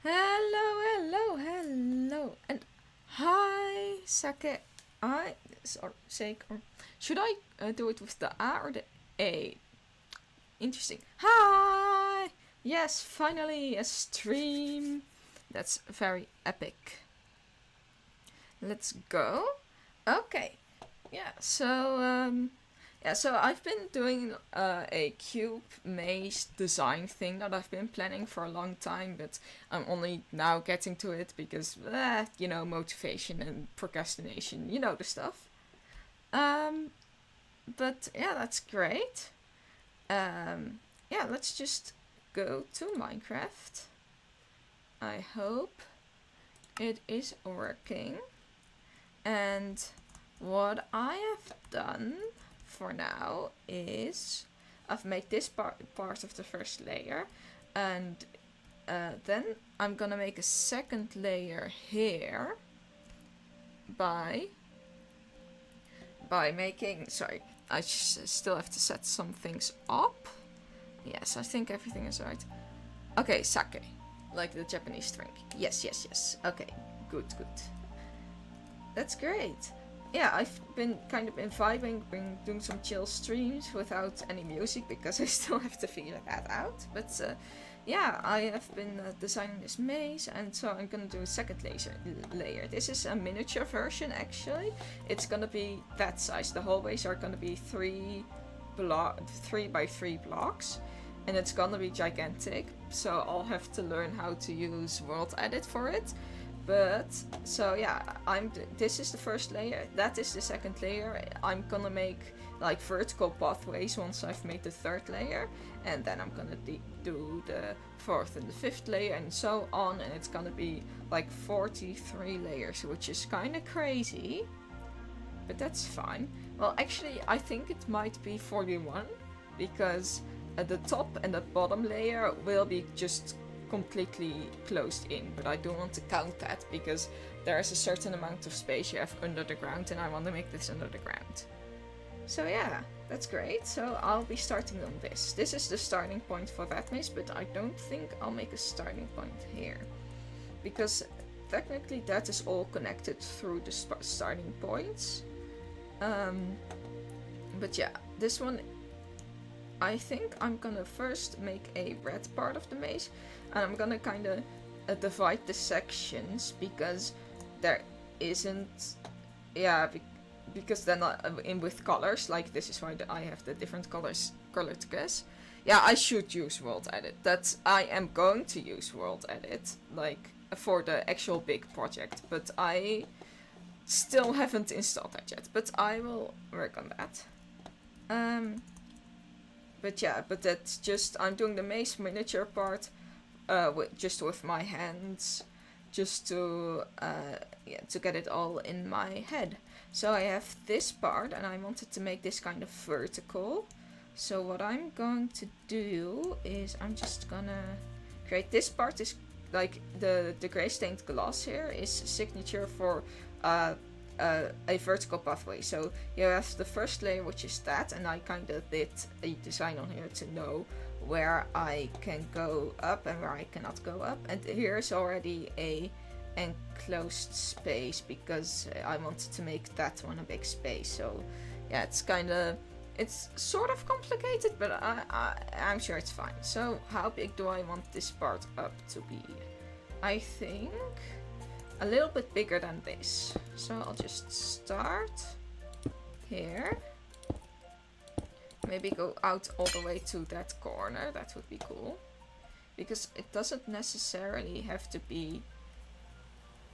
Hello, hello, hello, and hi, Sake. I or sake or should I do it with the A or the A? Interesting. Hi. Yes, finally a stream. That's very epic. Let's go. Okay. So I've been doing a cube maze design thing that I've been planning for a long time, but I'm only now getting to it because, motivation and procrastination, you know the stuff. Um, but yeah, that's great. Let's just go to Minecraft. I hope it is working. And what I have done for now is I've made this part of the first layer, and then I'm gonna make a second layer here by making, sorry, I just still have to set some things up. Yes, I think everything is right. Okay, sake, like the Japanese drink. Yes. Okay, good. That's great. Yeah, I've been kind of vibing, been doing some chill streams without any music because I still have to figure that out. But I have been designing this maze, and so I'm gonna do a second layer. This is a miniature version actually. It's gonna be that size. The hallways are gonna be 3 by 3 blocks, and it's gonna be gigantic. So I'll have to learn how to use World Edit for it. But so yeah, this is the first layer, that is the second layer. I'm gonna make like vertical pathways once I've made the third layer, and then I'm gonna do the fourth and the fifth layer and so on, and it's gonna be like 43 layers, which is kind of crazy, but that's fine. Well, actually I think it might be 41 because the top and the bottom layer will be just completely closed in, but I don't want to count that because there is a certain amount of space you have under the ground, and I want to make this under the ground. So yeah, that's great. So I'll be starting on this. This is the starting point for that maze, but I don't think I'll make a starting point here because technically that is all connected through the starting points. But yeah, this one I think I'm gonna first make a red part of the maze, and I'm gonna kind of divide the sections because there isn't, because they're not in with colors. Like this is why I have the different colored guess. Yeah, I should use World Edit. I am going to use World Edit like for the actual big project, but I still haven't installed that yet. But I will work on that. But that's just, I'm doing the maze miniature part just with my hands, just to get it all in my head. So I have this part, and I wanted to make this kind of vertical. So what I'm going to do is I'm just gonna create this part. Is like the gray stained glass here is signature for a vertical pathway. So you have the first layer, which is that, and I kind of did a design on here to know where I can go up and where I cannot go up. And here's already a enclosed space because I wanted to make that one a big space. So yeah, it's sort of complicated, but I'm sure it's fine. So how big do I want this part up to be? I think a little bit bigger than this. So I'll just start here. Maybe go out all the way to that corner. That would be cool. Because it doesn't necessarily have to be...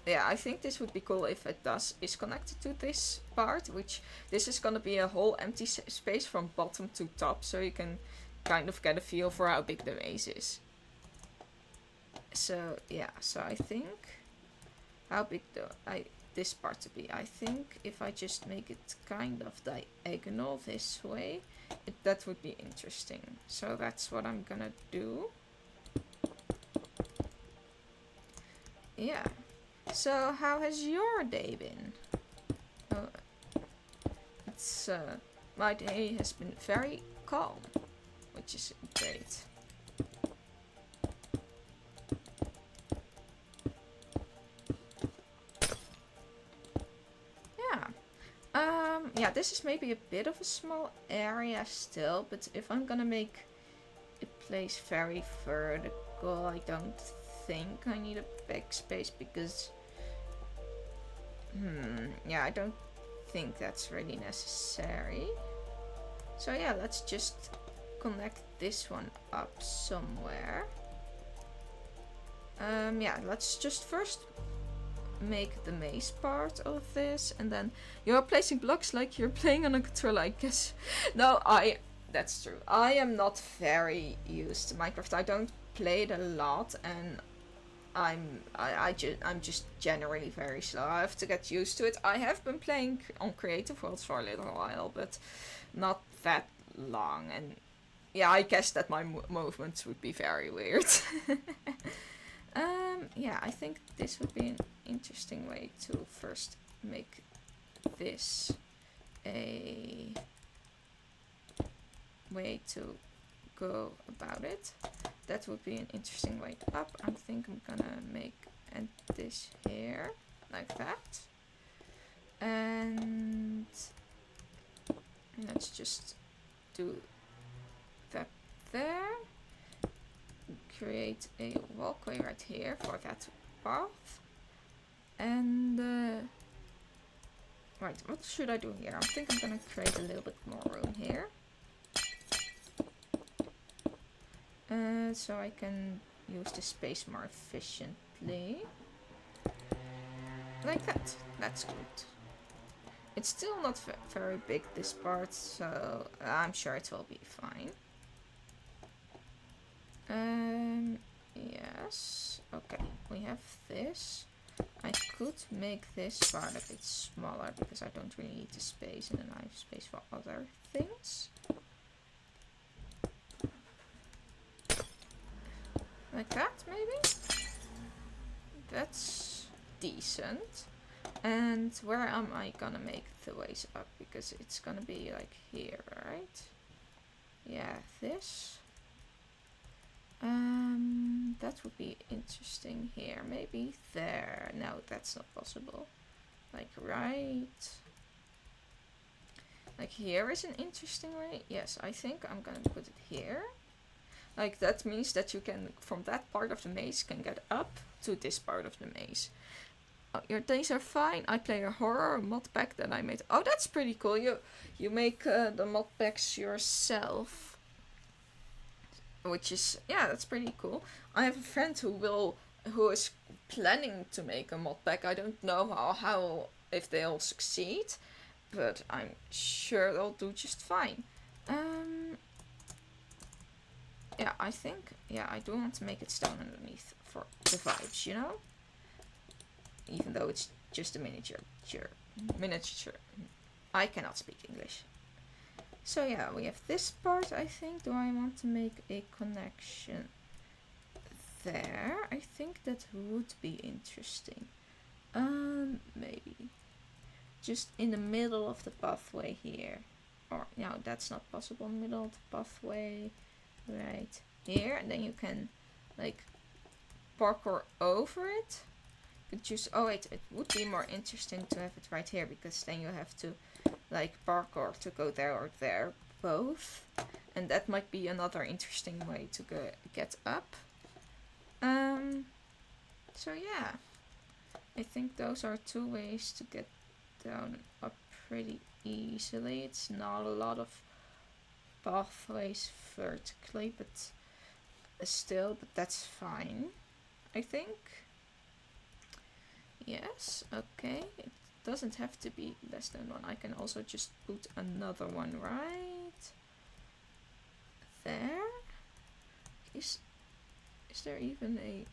Yeah, I think this would be cool if it is connected to this part, which this is gonna be a whole empty space from bottom to top, so you can kind of get a feel for how big the maze is. So yeah, so I think... How big do this part to be? I think if I just make it kind of diagonal this way, that would be interesting. So that's what I'm gonna do. Yeah. So how has your day been? My day has been very calm, which is great. yeah, this is maybe a bit of a small area still, but if I'm gonna make a place very vertical, I don't think I need a backspace because, yeah, I don't think that's really necessary. So yeah, let's just connect this one up somewhere. Yeah, let's just first make the maze part of this, and then you're placing blocks like you're playing on a controller, I guess. No, that's true. I am not very used to Minecraft. I don't play it a lot, and I'm just generally very slow. I have to get used to it. I have been playing on Creative Worlds for a little while, but not that long, and yeah, I guess that my movements would be very weird. Yeah, I think this would be an interesting way to first make this a way to go about it. That would be an interesting way up. I think I'm gonna add this here, like that. And let's just do that there. Create a walkway right here for that path. And right, what should I do here? I think I'm gonna create a little bit more room here. So I can use the space more efficiently. Like that. That's good. It's still not very big, this part, so I'm sure it will be fine. Yes. Okay, we have this. I could make this part a bit smaller because I don't really need the space, and then I have space for other things. Like that, maybe? That's decent. And where am I gonna make the ways up? Because it's gonna be like here, right? Yeah, this. That would be interesting here. Maybe there. No, that's not possible. Like right. Like here is an interesting way. Yes, I think I'm gonna put it here. Like that means that you can, from that part of the maze, can get up to this part of the maze. Oh, your days are fine. I play a horror mod pack that I made. Oh, that's pretty cool. You make the mod packs yourself. Which is, yeah, that's pretty cool. I have a friend who is planning to make a mod pack. I don't know how if they'll succeed, but I'm sure they'll do just fine. Yeah, I think, yeah, I do want to make it stone underneath for the vibes, you know? Even though it's just a miniature. I cannot speak English. So yeah, we have this part, I think. Do I want to make a connection there? I think that would be interesting. Maybe. Just in the middle of the pathway here. Or, no, that's not possible. Middle of the pathway. Right here. And then you can, like, parkour over it. Could choose, oh wait, it would be more interesting to have it right here. Because then you have to, like, parkour to go there or there, both, and that might be another interesting way to get up. So yeah, I think those are two ways to get down and up pretty easily. It's not a lot of pathways vertically, but still, but that's fine, I think. Yes, okay. It doesn't have to be less than one. I can also just put another one right there. Is there even a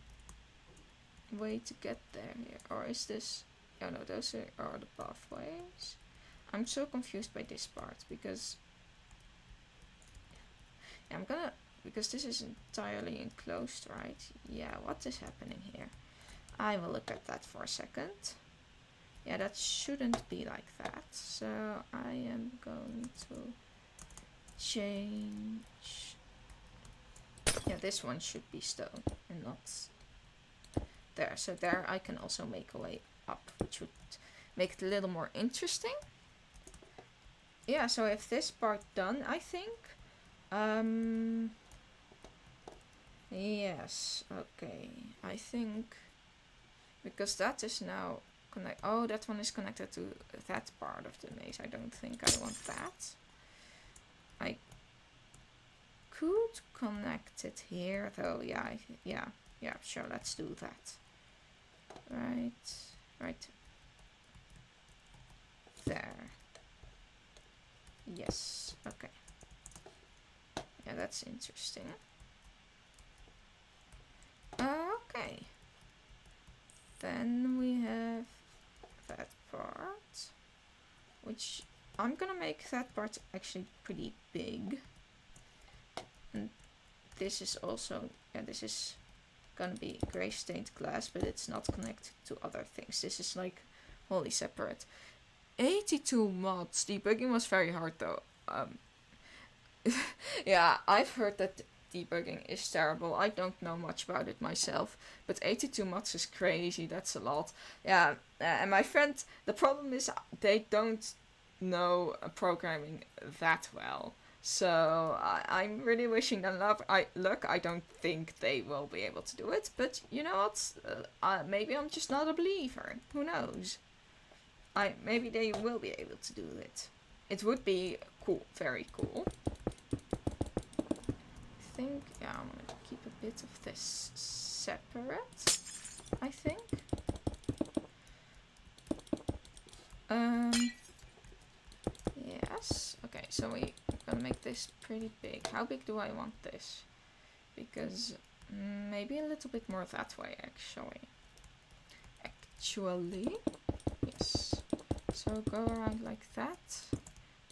way to get there here? Or is this, oh no, those are the pathways. I'm so confused by this part because because this is entirely enclosed, right? Yeah, what is happening here? I will look at that for a second. Yeah, that shouldn't be like that. So I am going to change. Yeah, this one should be stone and not there. So there I can also make a way up, which would make it a little more interesting. yeah, so if this part done, I think. Yes, okay. I think because that is now connect. Oh, that one is connected to that part of the maze. I don't think I want that. I could connect it here, though. Yeah, yeah. Sure, let's do that. Right there. Yes. Okay. Yeah, that's interesting. Okay. Then we have that part, which I'm gonna make that part actually pretty big. And this is also, yeah, this is gonna be gray stained glass, but it's not connected to other things. This is like wholly separate. 82 mods. Debugging was very hard though. Yeah, I've heard that debugging is terrible. I don't know much about it myself, but 82 mods is crazy. That's a lot. Yeah, and my friend, the problem is they don't know programming that well. So I'm really wishing them luck. I don't think they will be able to do it, but you know what? Maybe I'm just not a believer. Who knows? Maybe they will be able to do it. It would be cool, very cool. I think, yeah, I'm gonna keep a bit of this separate, I think. Yes. Okay, so we're gonna make this pretty big. How big do I want this? Because maybe a little bit more that way, actually. Yes. So go around like that,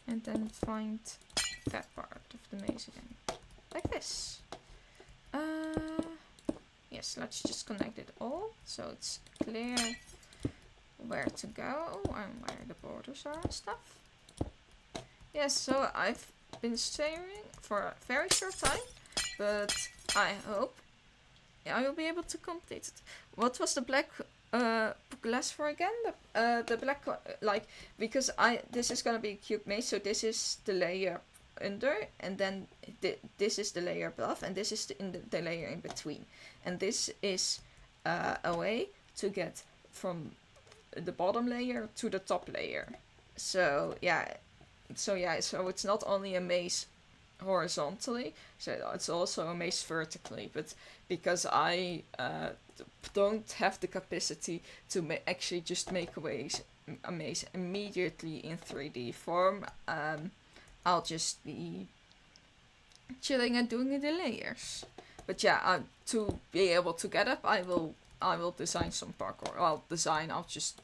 and then find that part of the maze again. Like this. Yes, let's just connect it all, so it's clear where to go and where the borders are and stuff. Yes, so I've been streaming for a very short time, but I hope I will be able to complete it. What was the black glass for again? The black, like, because this is gonna be a cube maze, so this is the layer under, and then this is the layer above, and this is the layer in between, and this is a way to get from the bottom layer to the top layer. So it's not only a maze horizontally, so it's also a maze vertically, but because I don't have the capacity to actually just make a maze immediately in 3D form, I'll just be chilling and doing the layers. But yeah, to be able to get up, I will design some parkour. I'll just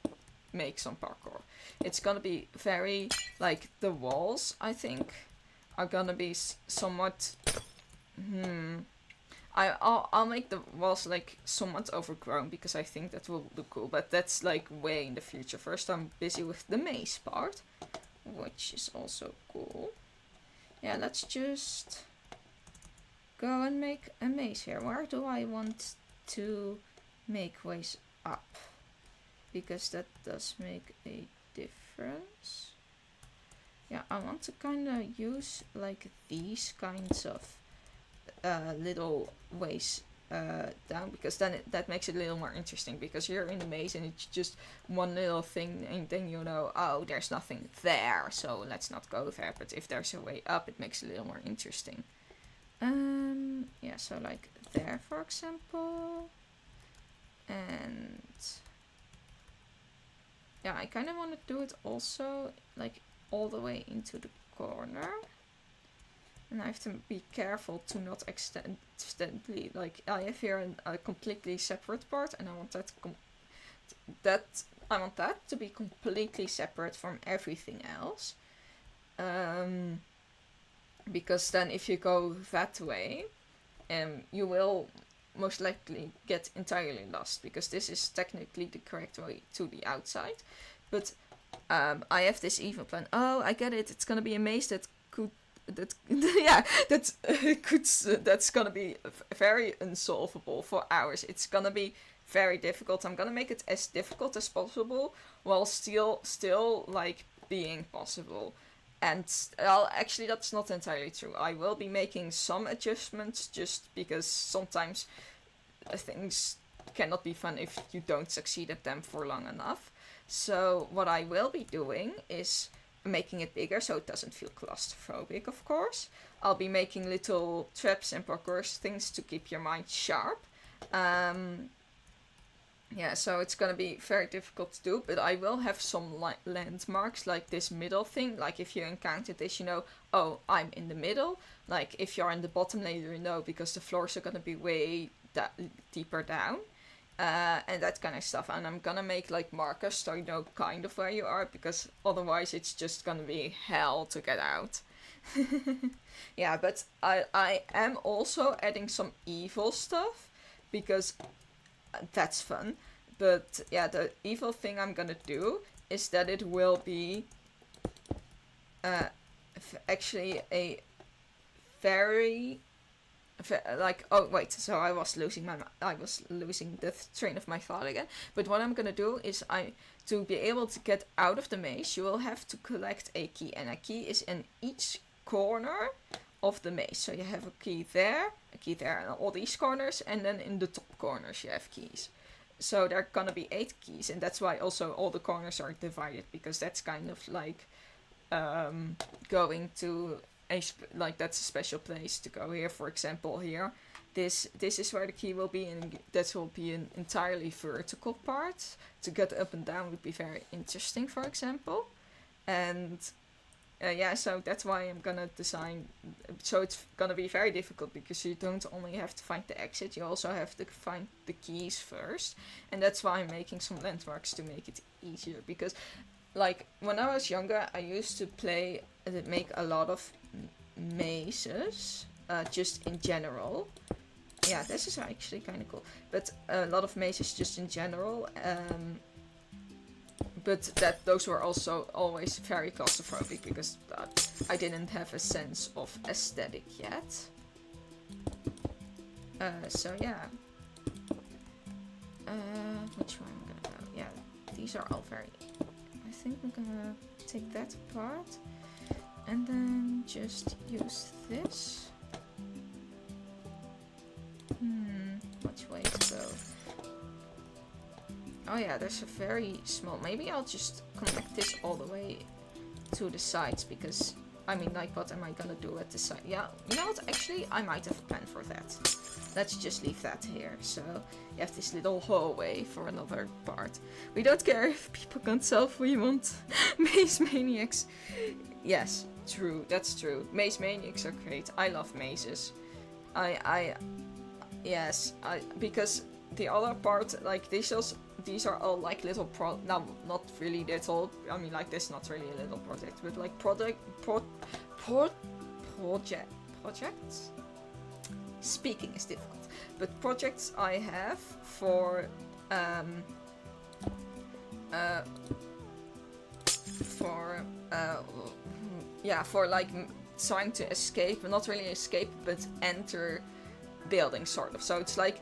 make some parkour. It's gonna be very, like, the walls, I think, are gonna be somewhat, I'll make the walls, like, somewhat overgrown, because I think that will look cool, but that's, like, way in the future. First, I'm busy with the maze part, which is also cool. Yeah, let's just go and make a maze here. Where do I want to make ways up? Because that does make a difference. Yeah, I want to kind of use, like, these kinds of little ways down, because then that makes it a little more interesting, because you're in the maze and it's just one little thing, and then you know, oh, there's nothing there, so let's not go there. But if there's a way up, it makes it a little more interesting. Yeah, so like there, for example, and yeah, I kind of want to do it also, like, all the way into the corner. And I have to be careful to not accidentally, like, I have here a completely separate part, and I want that to be completely separate from everything else. Because then if you go that way, you will most likely get entirely lost, because this is technically the correct way to the outside. But I have this evil plan. Oh, I get it. It's gonna be a maze that's gonna be very unsolvable for hours. It's gonna be very difficult. I'm gonna make it as difficult as possible while still like being possible. And actually, that's not entirely true. I will be making some adjustments just because sometimes things cannot be fun if you don't succeed at them for long enough. So what I will be doing is making it bigger so it doesn't feel claustrophobic, of course. I'll be making little traps and parkour things to keep your mind sharp. Yeah, so it's gonna be very difficult to do, but I will have some landmarks, like this middle thing. Like if you encounter this, you know, oh, I'm in the middle. Like if you're in the bottom layer, you know, because the floors are gonna be way deeper down. And that kind of stuff. And I'm gonna make like markers so you know kind of where you are, because otherwise it's just gonna be hell to get out. Yeah, but I am also adding some evil stuff, because that's fun. But yeah, the evil thing I'm gonna do is that it will be actually a very like, oh wait, so I was losing the train of my thought again. But what I'm gonna do is to be able to get out of the maze, you will have to collect a key, and a key is in each corner of the maze. So you have a key there, and all these corners, and then in the top corners you have keys. So there are gonna be 8 keys, and that's why also all the corners are divided, because that's kind of like going to like that's a special place to go here. For example, here, this is where the key will be, and that will be an entirely vertical part. To get up and down would be very interesting, for example. And yeah, so that's why I'm gonna design. So it's gonna be very difficult, because you don't only have to find the exit, you also have to find the keys first. And that's why I'm making some landmarks to make it easier, because like when I was younger, I used to make a lot of mazes, just in general. Yeah, this is actually kind of cool, but a lot of mazes just in general. But those were also always very claustrophobic, because I didn't have a sense of aesthetic yet. So yeah. Which one I'm gonna go? Yeah, these are all very. I think I'm gonna take that apart and then just use this. Which way to go? Oh yeah, there's a very small. Maybe I'll just connect this all the way to the sides, because I mean, like, what am I gonna do at the side? Yeah, you know what? Actually, I might have a plan for that. Let's just leave that here. So you have this little hallway for another part. We don't care if people can't solve. We want maze maniacs. Yes, true. That's true. Maze maniacs are great. I love mazes. Yes, because the other part, like these are all like little no, not really little. I mean, like this, not really a little project, but like projects. Speaking is difficult, but projects I have for for like trying to escape, not really escape, but enter building, sort of. So it's like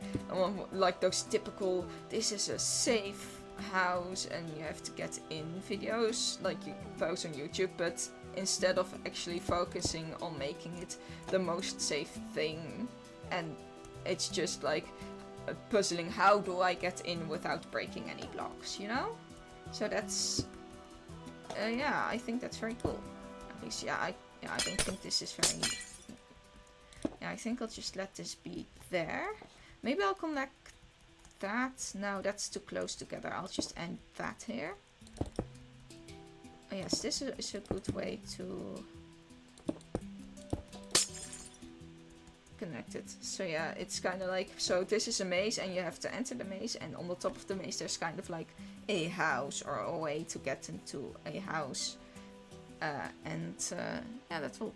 those typical, this is a safe house and you have to get in videos like you post on YouTube, but instead of actually focusing on making it the most safe thing, and it's just like puzzling, how do I get in without breaking any blocks, you know? So that's yeah, I think that's very cool. At least I don't think this is very. Yeah, I think I'll just let this be there. Maybe I'll connect that. No, that's too close together. I'll just end that here. Oh yes, this is a good way to connect it. So yeah, it's kind of like, so this is a maze and you have to enter the maze, and on the top of the maze there's kind of like a house or a way to get into a house. Yeah, that will.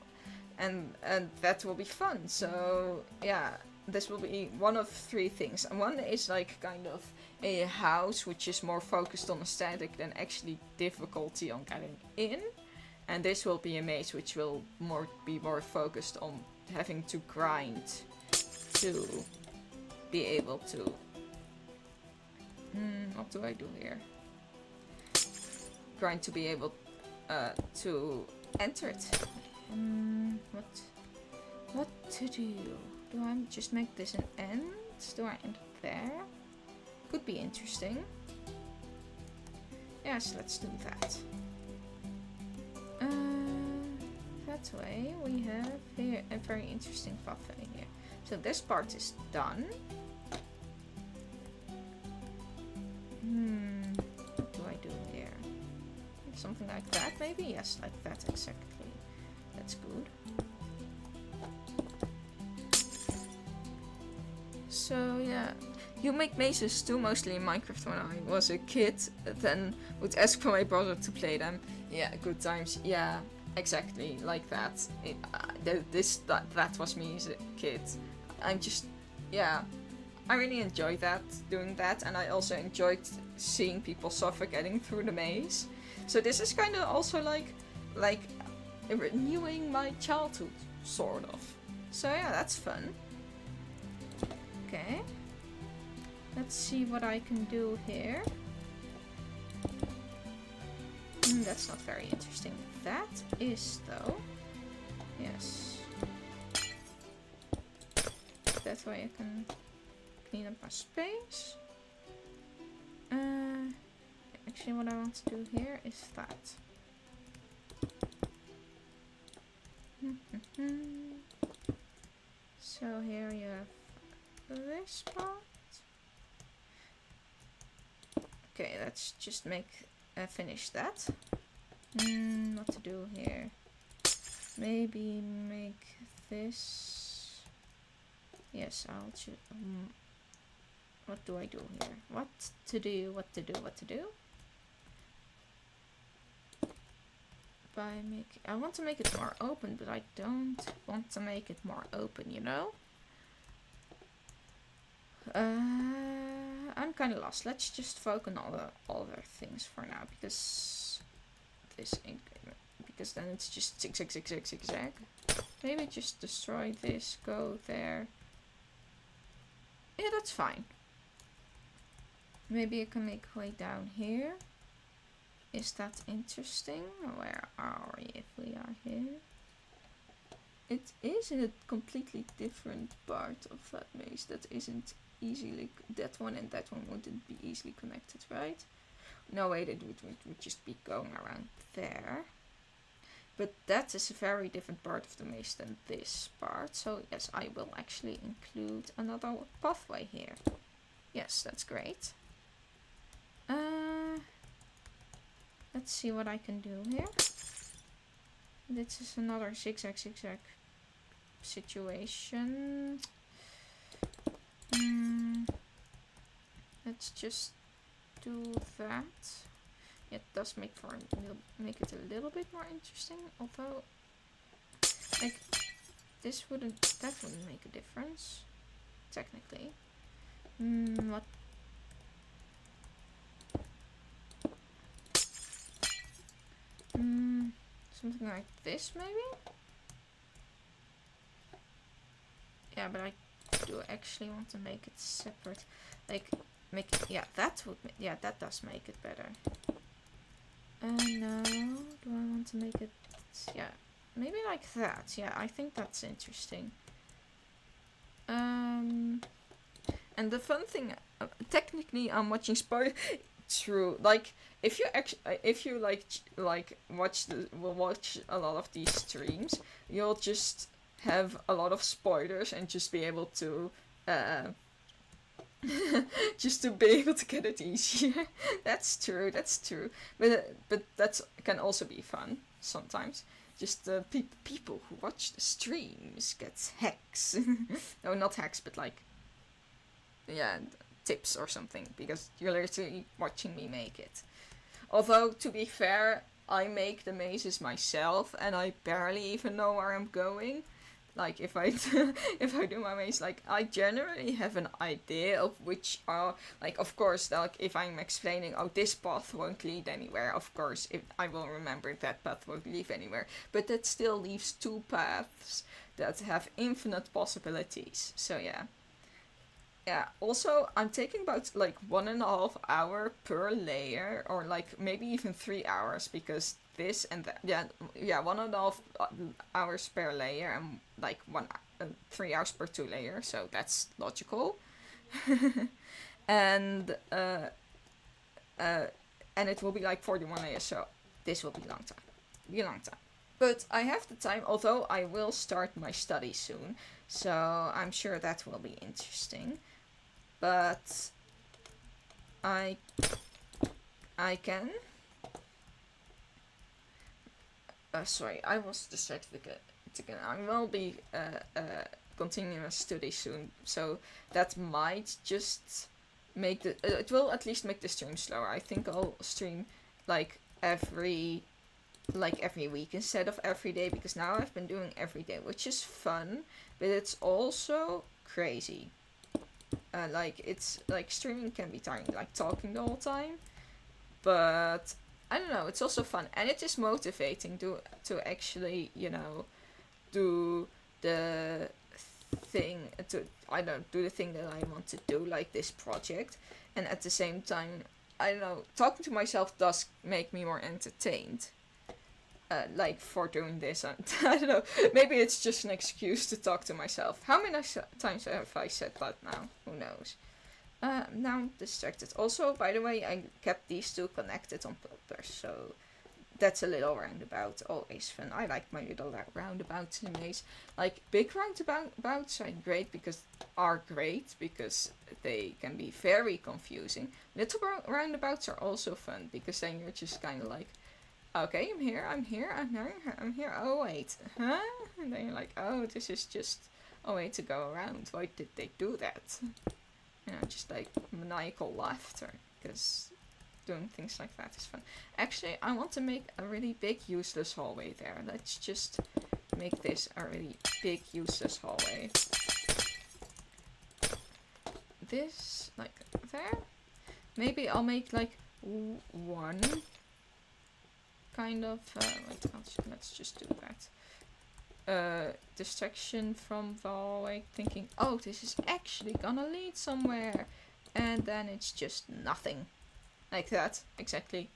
And that will be fun. So yeah, this will be one of 3 things. And one is like kind of a house which is more focused on aesthetic than actually difficulty on getting in. And this will be a maze which will be more focused on having to grind to be able to. What do I do here? Grind to be able to enter it. What to do? Do I just make this an end? Do I end it there? Could be interesting. Yes, let's do that. That way we have here a very interesting pathway here. So this part is done. What do I do here? Something like that maybe? Yes, like that exactly. That's good. So yeah, you make mazes too, mostly in Minecraft when I was a kid, then would ask for my brother to play them. Yeah, good times. Yeah, exactly, like that. That was me as a kid. I'm just, yeah, I really enjoyed that, doing that, and I also enjoyed seeing people suffer getting through the maze. So this is kind of also like renewing my childhood, sort of. So yeah, that's fun. Okay. Let's see what I can do here. That's not very interesting. That is, though. Yes. That way I can clean up my space. Actually, what I want to do here is that. So here you have this part. Okay, let's just finish that. What to do here? Maybe make this. Yes, I'll choose. What do I do here? What to do? What to do? What to do? I want to make it more open, but I don't want to make it more open, you know? I'm kind of lost. Let's just focus on all other things for now, because this ain't good. Because then it's just zigzag. Maybe just destroy this, go there. Yeah, that's fine. Maybe I can make a way down here. Is that interesting? Where are we if we are here? It is in a completely different part of that maze that isn't easily, that one and that one wouldn't be easily connected, right? No way, it would just be going around there. But that is a very different part of the maze than this part. So yes, I will actually include another pathway here. Yes, that's great. Let's see what I can do here. This is another zigzag situation. Let's just do that. It does make it a little bit more interesting, although like that wouldn't make a difference technically. What? Something like this maybe? Yeah, but I do actually want to make it separate. Like that does make it better. No, do I want to make it, yeah, maybe like that. Yeah, I think that's interesting. And the fun thing, technically I'm watching spoilers. True, like if you watch a lot of these streams, you'll just have a lot of spoilers and just be able to just to be able to get it easier. That's true, but that can also be fun sometimes. Just people who watch the streams get hacks. No, not hacks, but like, yeah, tips or something, because you're literally watching me make it. Although, to be fair, I make the mazes myself and I barely even know where I'm going. Like, if I do my maze, like, I generally have an idea of which are, like, of course, like, if I'm explaining, oh, this path won't lead anywhere, of course, if I will remember that path won't lead anywhere. But that still leaves two paths that have infinite possibilities. So, yeah. Yeah, also, I'm taking about, like, 1.5 hours per layer, or, like, maybe even 3 hours, because this and that. Yeah, 1.5 hours per layer and like 3 hours per 2 layer. So that's logical. and and it will be like 41 layers. So this will be a long time. But I have the time, although I will start my study soon. So I'm sure that will be interesting. But I can. Sorry, I was distracted again. I will be continuing study soon, so that might just make it will at least make the stream slower. I think I'll stream like every week instead of every day, because now I've been doing every day, which is fun, but it's also crazy. It's like streaming can be tiring, like talking the whole time, but I don't know, it's also fun, and it is motivating to actually, do the thing do the thing that I want to do, like this project, and at the same time, I don't know, talking to myself does make me more entertained. For doing this, I don't know, maybe it's just an excuse to talk to myself. How many times have I said that now? Who knows? Now I'm distracted. Also, by the way, I kept these two connected on purpose, so that's a little roundabout. Always fun. I like my little roundabouts in the maze. Like, big roundabouts are great because they can be very confusing. Little roundabouts are also fun because then you're just kind of like, okay, I'm here. Oh, wait. Huh? And then you're like, oh, this is just a way to go around. Why did they do that? Just like maniacal laughter, because doing things like that is fun. Actually, I want to make a really big useless hallway there. Let's just make this a really big useless hallway. This, like, there. Maybe I'll make like one kind of, let's just do that. Distraction from the hallway, thinking, oh, this is actually gonna lead somewhere, and then it's just nothing. Like that, exactly.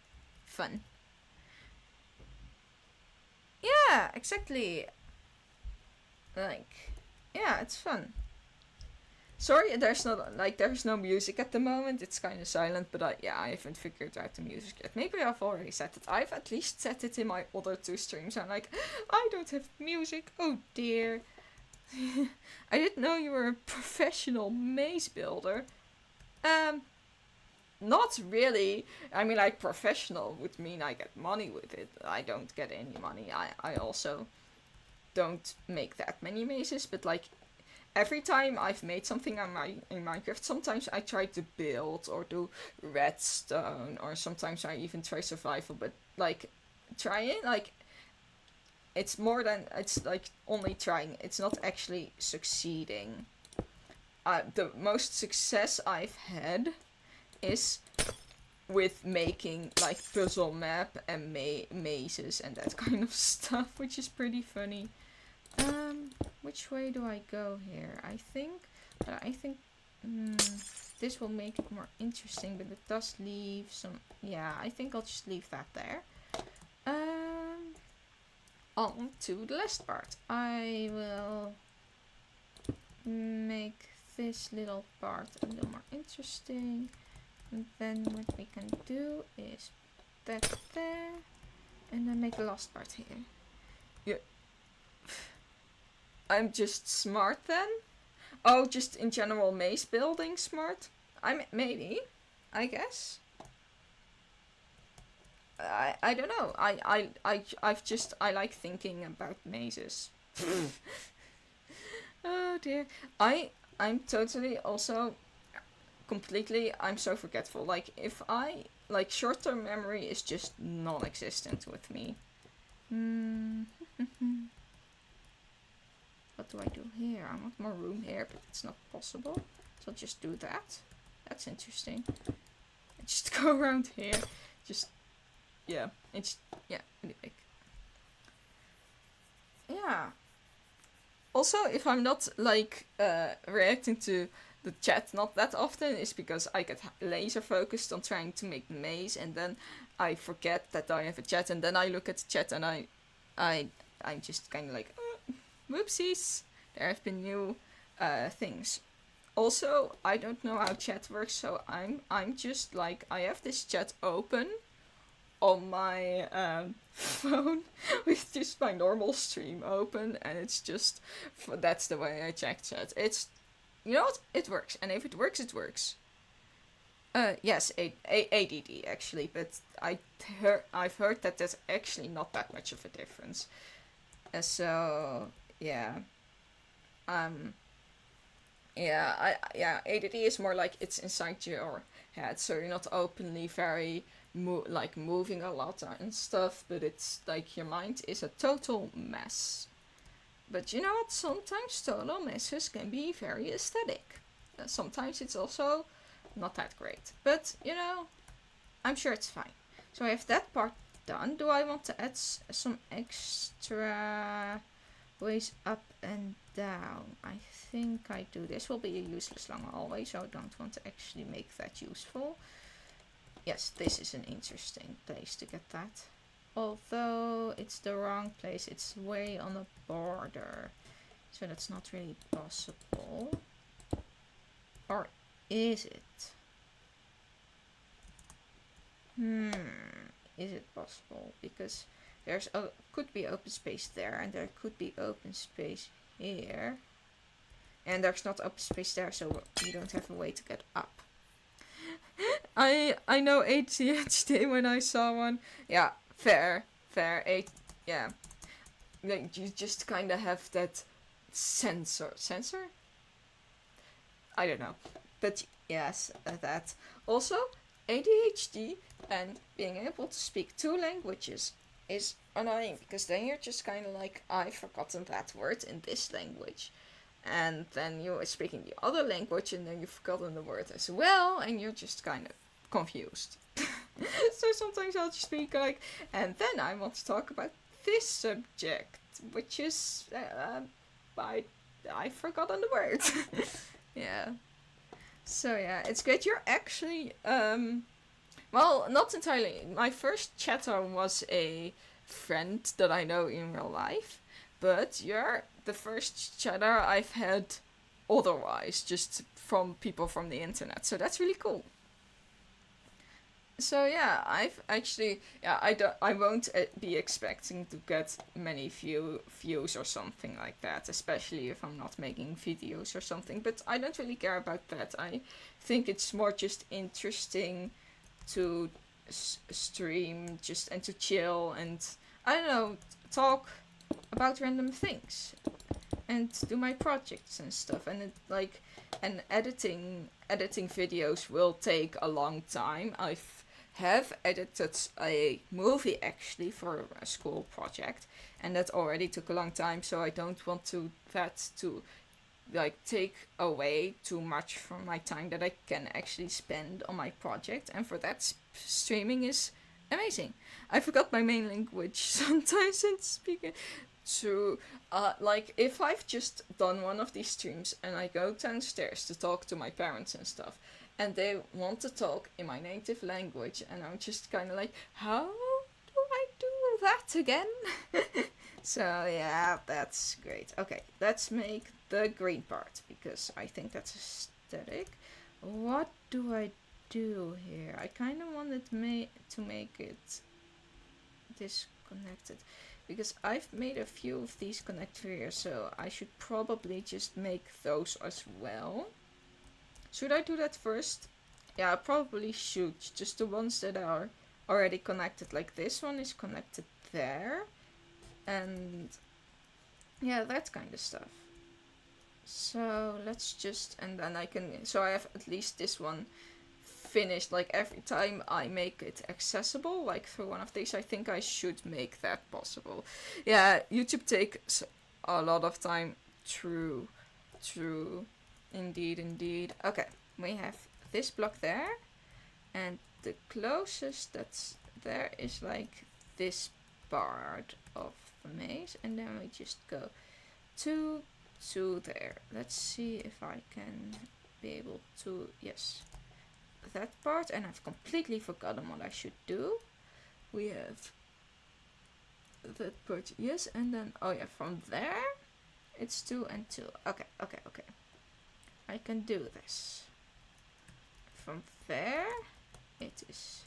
Fun. Yeah, exactly. Like, yeah, it's fun. Sorry, there's no music at the moment. It's kind of silent, but I haven't figured out the music yet. Maybe I've already set it. I've at least set it in my other 2 streams. I'm like, I don't have music. Oh dear. I didn't know you were a professional maze builder. Not really. I mean, like, professional would mean I get money with it. I don't get any money. I also don't make that many mazes, but like, every time I've made something in Minecraft, sometimes I try to build or do redstone, or sometimes I even try survival, but like, trying, like, it's like only trying, it's not actually succeeding. The most success I've had is with making like puzzle map and mazes and that kind of stuff, which is pretty funny. Which way do I go here? I think this will make it more interesting, but it does leave some. Yeah, I think I'll just leave that there. On to the last part. I will make this little part a little more interesting, and then what we can do is that there, and then make the last part here. Yeah. I'm just smart then? Oh, just in general maze building smart? Maybe, I guess. I don't know. I like thinking about mazes. Oh dear. I'm totally also completely, I'm so forgetful. Like, if like, short-term memory is just non-existent with me. What do I do here? I want more room here, but it's not possible. So I'll just do that. That's interesting. I just go around here. Just, yeah. It's, yeah, really big. Yeah. Also, if I'm not, like, reacting to the chat not that often, is because I get laser focused on trying to make the maze, and then I forget that I have a chat, and then I look at the chat and I'm just kind of like, whoopsies, there have been new things. Also, I don't know how chat works, so I'm just like, I have this chat open on my phone with just my normal stream open, and it's just, that's the way I check chat. It's, you know what, it works, and if it works, it works. Yes, ADD actually, but I've heard that there's actually not that much of a difference. So yeah, um, yeah, ADD is more like it's inside your head, so you're not openly very like moving a lot and stuff, but it's like your mind is a total mess. But you know what? Sometimes total messes can be very aesthetic. Sometimes it's also not that great, but you know, I'm sure it's fine. So I have that part done. Do I want to add some extra ways up and down? I think I do. This will be a useless long hallway, so I don't want to actually make that useful. Yes, this is an interesting place to get that. Although it's the wrong place, it's way on the border, so that's not really possible. Or is it? Is it possible? Because there's could be open space there, and there could be open space here, and there's not open space there, so you don't have a way to get up. I know ADHD when I saw one. Yeah, fair. Yeah, like you just kind of have that sensor. I don't know, but yes, that. Also, ADHD and being able to speak 2 languages is annoying, because then you're just kind of like, I've forgotten that word in this language, and then you're speaking the other language and then you've forgotten the word as well, and you're just kind of confused. So sometimes I'll just speak like, and then I want to talk about this subject, which is I've forgotten the word. Yeah. So yeah, it's great. You're actually well, not entirely. My first chatter was a friend that I know in real life, but you're the first chatter I've had otherwise, just from people from the internet. So that's really cool. So yeah, I've actually, yeah, I won't be expecting to get many views or something like that, especially if I'm not making videos or something, but I don't really care about that. I think it's more just interesting to stream just and to chill and, I don't know, talk about random things and do my projects and stuff, and it, like, and editing videos will take a long time. Have edited a movie actually for a school project, and that already took a long time, so I don't want that to like take away too much from my time that I can actually spend on my project, and for that streaming is amazing. I forgot my main language sometimes in speaking. So, like, if I've just done one of these streams and I go downstairs to talk to my parents and stuff, and they want to talk in my native language, and I'm just kind of like, how do I do that again? So, yeah, that's great. Okay, let's make the green part, because I think that's aesthetic. What do I do here? I kind of wanted to make it disconnected, because I've made a few of these connected here, so I should probably just make those as well. Should I do that first? Yeah, I probably should. Just the ones that are already connected. Like this one is connected there. And yeah, that kind of stuff. So let's just, and then I can, so I have at least this one finished. Like every time I make it accessible, like through one of these, I think I should make that possible. Yeah, YouTube takes a lot of time. True. Indeed. Okay, we have this block there, and the closest that's there is like this part of the maze, and then we just go to there. Let's see if I can be able to, yes, that part, and I've completely forgotten what I should do. we have that part, yes, and then, oh yeah, from there, it's 2 and 2. Okay, okay, okay. I can do this. From there, it is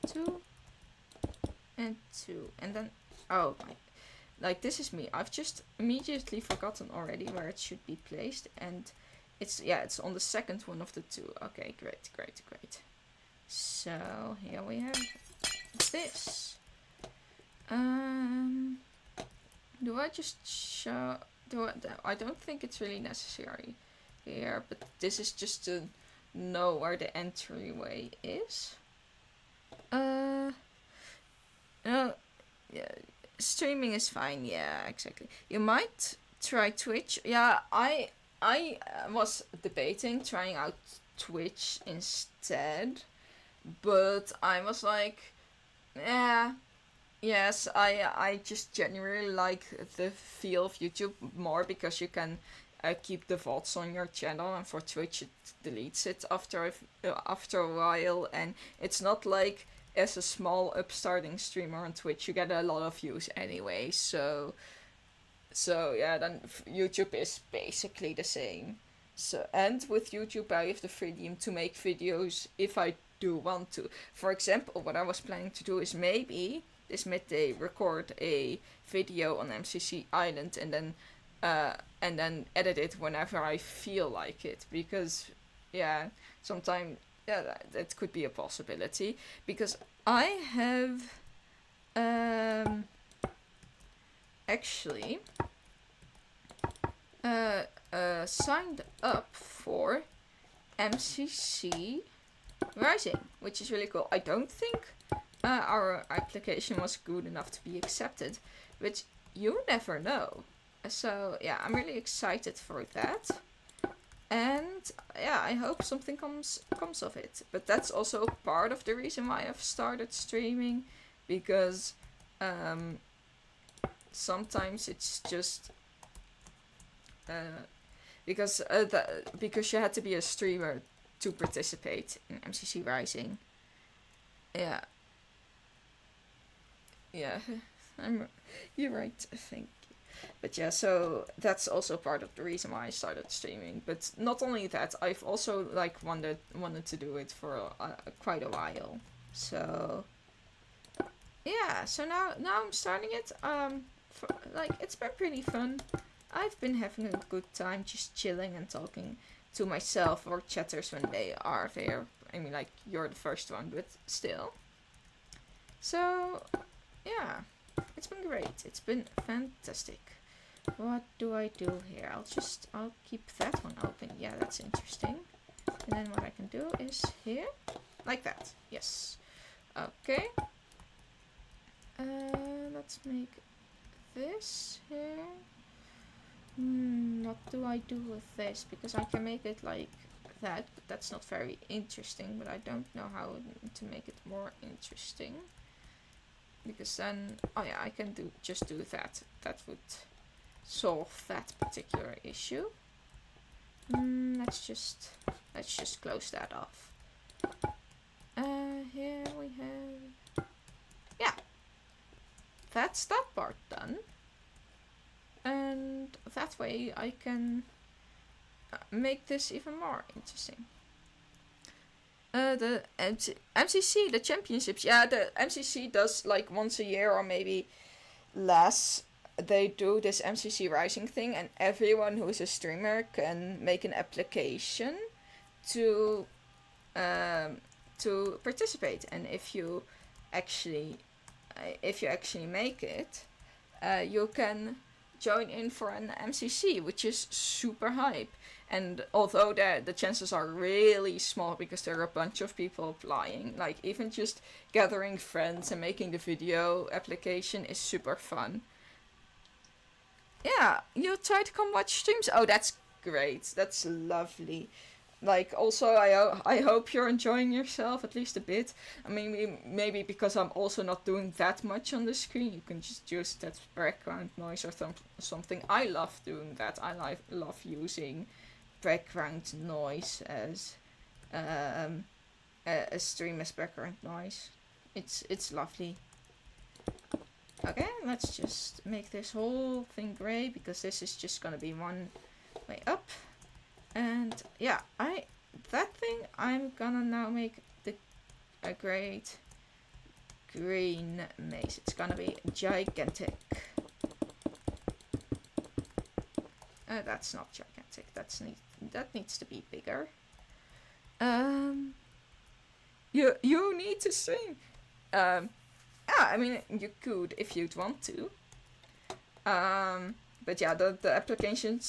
2 and 2, and then, oh my, like this is me. I've just immediately forgotten already where it should be placed, and it's, yeah, it's on the second one of the 2. Okay, great, great, great. So here we have this. Do I just show? I don't think it's really necessary here, but this is just to know where the entryway is. No, yeah, streaming is fine. Yeah, exactly. You might try Twitch. Yeah, I was debating trying out Twitch instead, but I was like, yeah. Yes, I just genuinely like the feel of YouTube more because you can keep the VODs on your channel, and for Twitch it deletes it after a while, and it's not like as a small upstarting streamer on Twitch you get a lot of views anyway, so yeah, then YouTube is basically the same. So, and with YouTube I have the freedom to make videos if I do want to. For example, what I was planning to do is maybe this midday record a video on MCC Island and then edit it whenever I feel like it, because yeah, sometimes, yeah, that could be a possibility, because I have actually signed up for MCC Rising, which is really cool. I don't think our application was good enough to be accepted, but you never know. So yeah, I'm really excited for that, and yeah, I hope something comes of it. But that's also part of the reason why I've started streaming, because sometimes it's just because you had to be a streamer to participate in MCC Rising. Yeah. Yeah, you're right, thank you. But yeah, so that's also part of the reason why I started streaming. But not only that, I've also like wanted to do it for quite a while. So yeah, so now I'm starting it. Like, it's been pretty fun. I've been having a good time just chilling and talking to myself or chatters when they are there. I mean, like, you're the first one, but still. So yeah, it's been great. It's been fantastic. What do I do here? I'll keep that one open. Yeah, that's interesting. And then what I can do is here, like that. Yes. Okay. Let's make this here. What do I do with this? Because I can make it like that, but that's not very interesting. But I don't know how to make it more interesting. Because then, oh yeah, I can just do that. That would solve that particular issue. Let's just close that off. Here we have, yeah, that's that part done. And that way I can make this even more interesting. The MCC, the championships. Yeah, the MCC does like once a year or maybe less. They do this MCC Rising thing, and everyone who is a streamer can make an application to participate. And if you actually make it, you can join in for an MCC, which is super hype. And although the chances are really small because there are a bunch of people applying, like even just gathering friends and making the video application is super fun. Yeah, you try to come watch streams? Oh, that's great. That's lovely. Like, also, I hope you're enjoying yourself at least a bit. I mean, maybe because I'm also not doing that much on the screen, you can just use that background noise or something. I love doing that. I love using background noise as a stream as background noise. It's lovely. Okay, let's just make this whole thing gray, because this is just gonna be one way up. And yeah, that thing I'm gonna now make a great green maze. It's gonna be gigantic. That's not gigantic. That needs to be bigger. You need to sing. Yeah, I mean, you could if you'd want to. But yeah, the application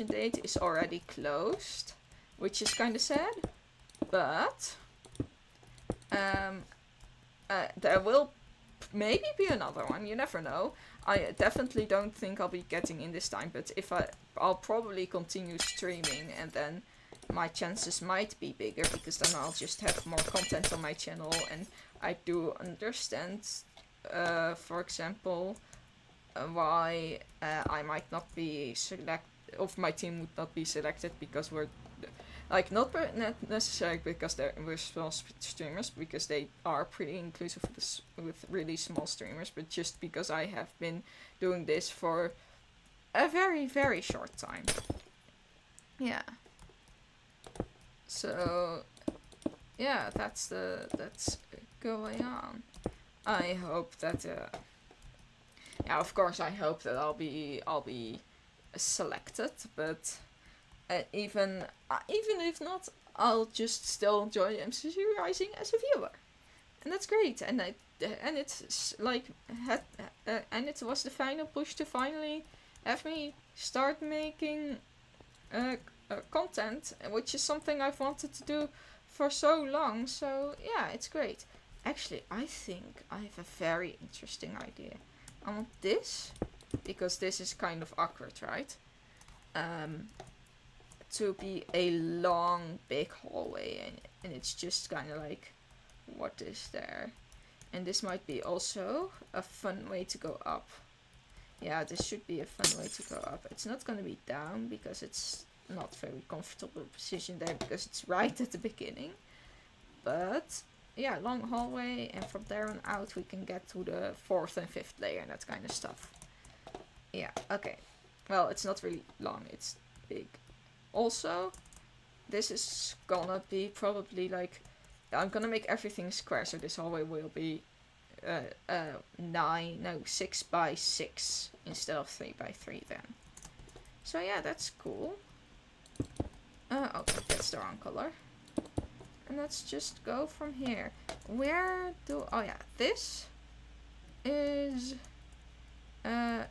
date is already closed, which is kind of sad. But there will maybe be another one. You never know. I definitely don't think I'll be getting in this time. But if I'll probably continue streaming, and then my chances might be bigger, because then I'll just have more content on my channel. And I do understand, for example, why I might not be my team would not be selected, because we're like not necessarily because we're small streamers, because they are pretty inclusive with really small streamers, but just because I have been doing this for a very, very short time. Yeah. So yeah, that's going on. I hope that yeah, of course I hope that I'll be selected, but even if not, I'll just still enjoy MCC Rising as a viewer, and that's great. And it's like and it was the final push to finally have me start making content, which is something I've wanted to do for so long. So yeah, it's great. Actually, I think I have a very interesting idea. I want this, because this is kind of awkward, right? To be a long, big hallway, and it's just kind of like, what is there? And this might be also a fun way to go up. Yeah, this should be a fun way to go up. It's not going to be down, because it's not very comfortable position there, because it's right at the beginning. But yeah, long hallway, and from there on out we can get to the 4th and 5th layer and that kind of stuff. Yeah, okay. Well, it's not really long, it's big. Also, this is gonna be probably like, I'm gonna make everything square, so this hallway will be 6 by 6 instead of 3 by 3 then. So yeah, that's cool. Okay, that's the wrong color. And let's just go from here. Oh yeah, this is,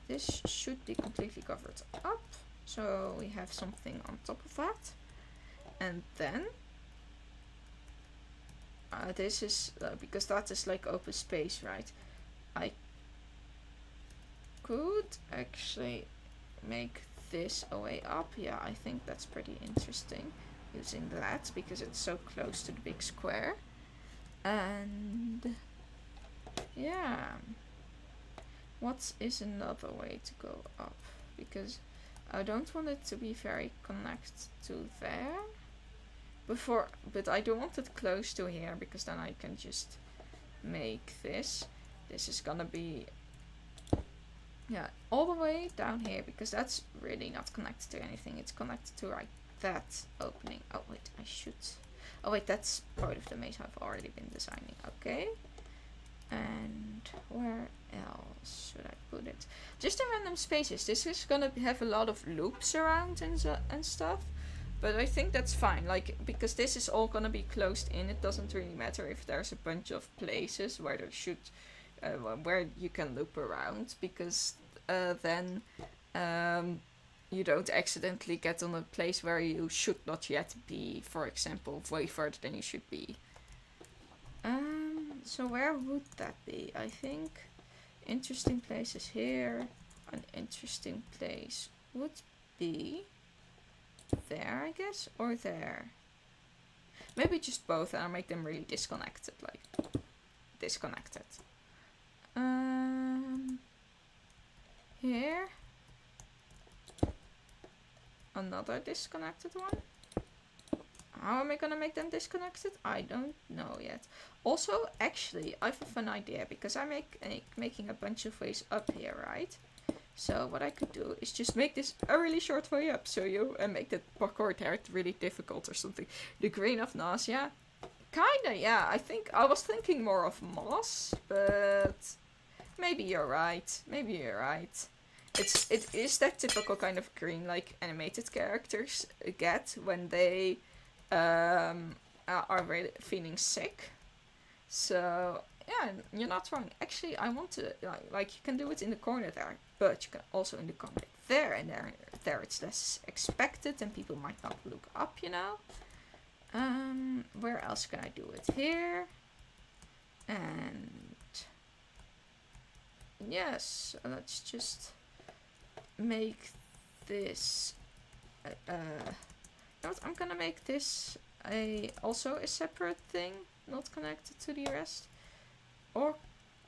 this should be completely covered up. So we have something on top of that. And then, this is, because that is like open space, right? I could actually make this a way up. Yeah, I think that's pretty interesting, using that, because it's so close to the big square. And yeah, what is another way to go up? Because I don't want it to be very connected to there before, but I do want it close to here, because then I can just make this. This is gonna be, yeah, all the way down here, because that's really not connected to anything. It's connected to like that opening. Oh wait, I should. Oh wait, that's part of the maze I've already been designing. Okay. And where else should I put it? Just in random spaces. This is gonna have a lot of loops around and stuff. But I think that's fine, like, because this is all gonna be closed in. It doesn't really matter if there's a bunch of places where there should, where you can loop around, because then you don't accidentally get on a place where you should not yet be, for example, way further than you should be. So where would that be? I think interesting places here. An interesting place would be there, I guess, or there. Maybe just both, and I'll make them really disconnected, like disconnected. Here. Another disconnected one. How am I gonna make them disconnected? I don't know yet. Also, actually, I have a fun idea, because I'm making a bunch of ways up here, right? So what I could do is just make this a really short way up, so you make the parkour there really difficult or something. The grain of nausea, kinda, yeah. I was thinking more of moss, but maybe you're right. Maybe you're right. It is that typical kind of green like animated characters get when they are really feeling sick. So yeah, you're not wrong. Actually, I want to like you can do it in the corner there, but you can also in the corner there, and there it's less expected and people might not look up, you know. Where else can I do it? Here. And yes, let's just make this I'm gonna make this also a separate thing, not connected to the rest. Or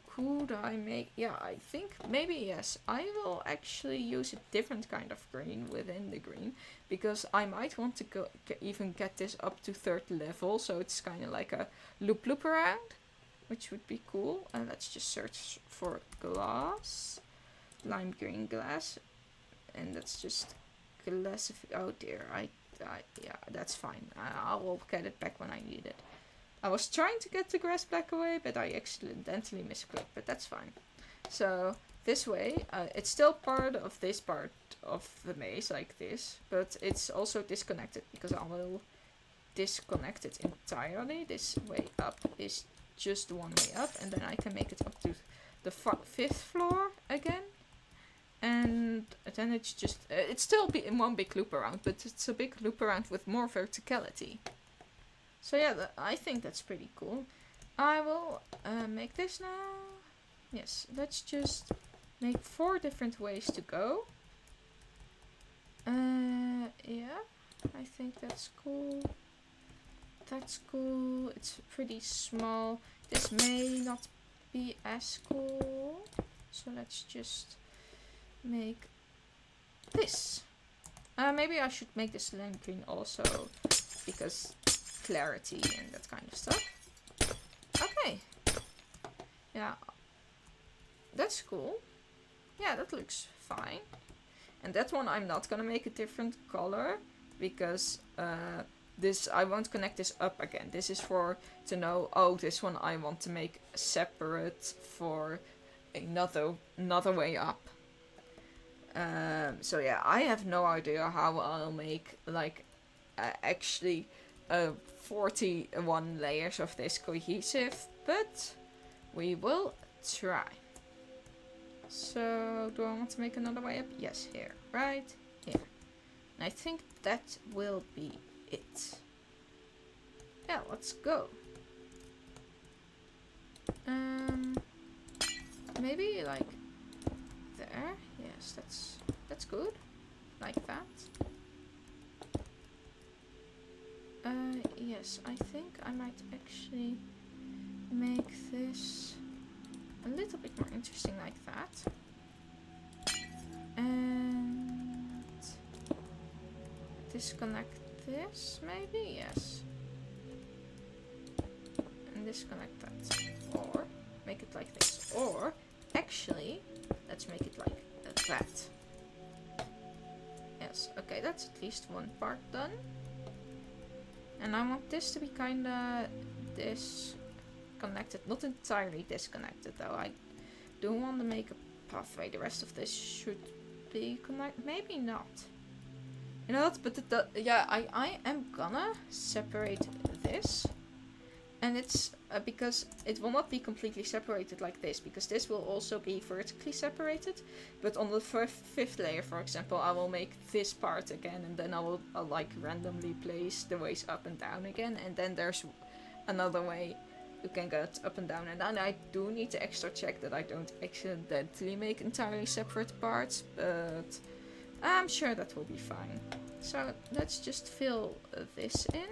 could I make, yeah, I think maybe yes, I will actually use a different kind of green within the green, because I might want to even get this up to 3rd level, so it's kind of like a loop around, which would be cool. And let's just search for glass, lime green glass, and that's just glass. Oh dear, yeah, that's fine. I will get it back when I need it. I was trying to get the grass black away, but I accidentally misclicked, but that's fine. So this way, it's still part of this part of the maze like this, but it's also disconnected, because I will disconnect it entirely. This way up is just one way up, and then I can make it up to the 5th floor again. And then it's just, it's still in one big loop around, but it's a big loop around with more verticality. So yeah, I think that's pretty cool. I will make this now. Yes, let's just make 4 different ways to go. Yeah, I think that's cool. That's cool. It's pretty small. This may not be as cool. So let's just make this. Maybe I should make this lime green also, because clarity and that kind of stuff. Okay. Yeah. That's cool. Yeah, that looks fine. And that one I'm not gonna make a different color, because this, I won't connect this up again. This is for to know, oh, this one I want to make separate for another way up. So yeah, I have no idea how I'll make like actually 41 layers of this cohesive, but we will try. So do I want to make another way up? Yes, here, right here. And I think that will be it. Yeah, let's go. Maybe like there. Yes, that's good. Like that. Yes, I think I might actually make this a little bit more interesting like that. And disconnect this, maybe? Yes. And disconnect that. Or make it like this. Or actually, let's make it like that. Yes, okay, that's at least one part done. And I want this to be kinda disconnected. Not entirely disconnected though. I do want to make a pathway. The rest of this should be connected. Maybe not. You know what? But yeah, I am gonna separate this. And it's because it will not be completely separated like this, because this will also be vertically separated. But on the 5th layer, for example, I will make this part again, and then I'll like randomly place the ways up and down again, and then there's another way you can get up and down. And then I do need to extra check that I don't accidentally make entirely separate parts, but I'm sure that will be fine. So let's just fill this in.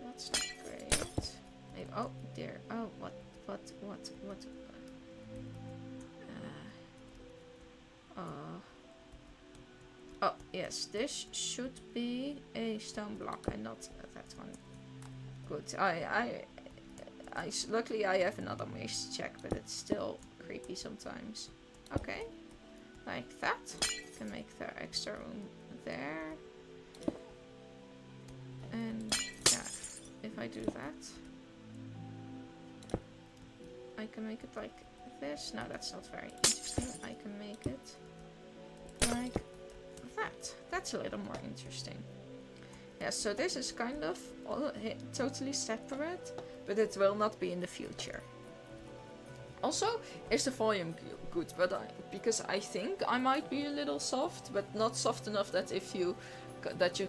That's not great. Maybe, oh dear. Oh, what? Oh, yes, this should be a stone block and not that one. Good. Luckily I have another maze to check, but it's still creepy sometimes. Okay, like that. Can make the extra room there. And yeah, if I do that, I can make it like this. No, that's not very interesting. I can make it like that. That's a little more interesting. Yeah, so this is kind of all, totally separate, but it will not be in the future. Also, is the volume good? But because I think I might be a little soft, but not soft enough that you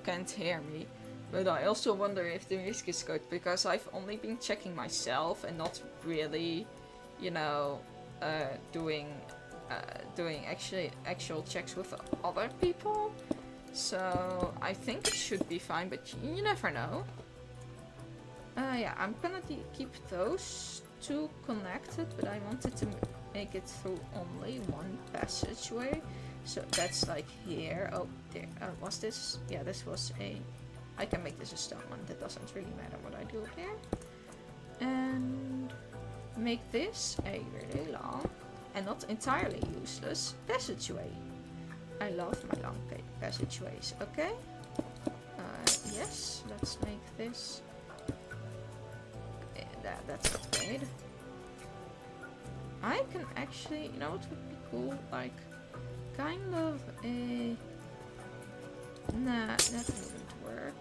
can't hear me. But I also wonder if the music is good, because I've only been checking myself and not really, you know, doing actual checks with other people. So I think it should be fine, but you never know. Yeah, I'm gonna keep those two connected, but I wanted to make it through only one passageway. So that's like here. Oh, there. Was this? Yeah, this was a... I can make this a stone one. That doesn't really matter what I do here. And make this a really long and not entirely useless passageway. I love my long passageways. Okay. Yes. Let's make this. That's not great. I can actually, you know what would be cool? Like, kind of a... Nah, that wouldn't work.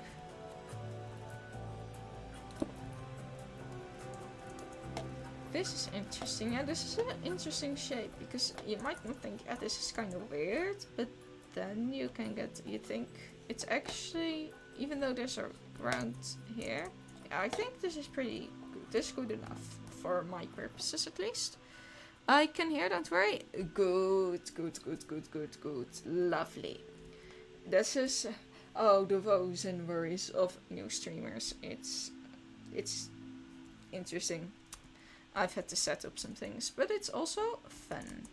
This is interesting. Yeah, this is an interesting shape, because you might not think, yeah, this is kind of weird, but then you think it's actually, even though there's a ground here, I think this is pretty good. This is good enough for my purposes, at least. I can hear, don't worry. Good. Lovely. This is, oh, the woes and worries of new streamers. It's interesting. I've had to set up some things, but it's also fun.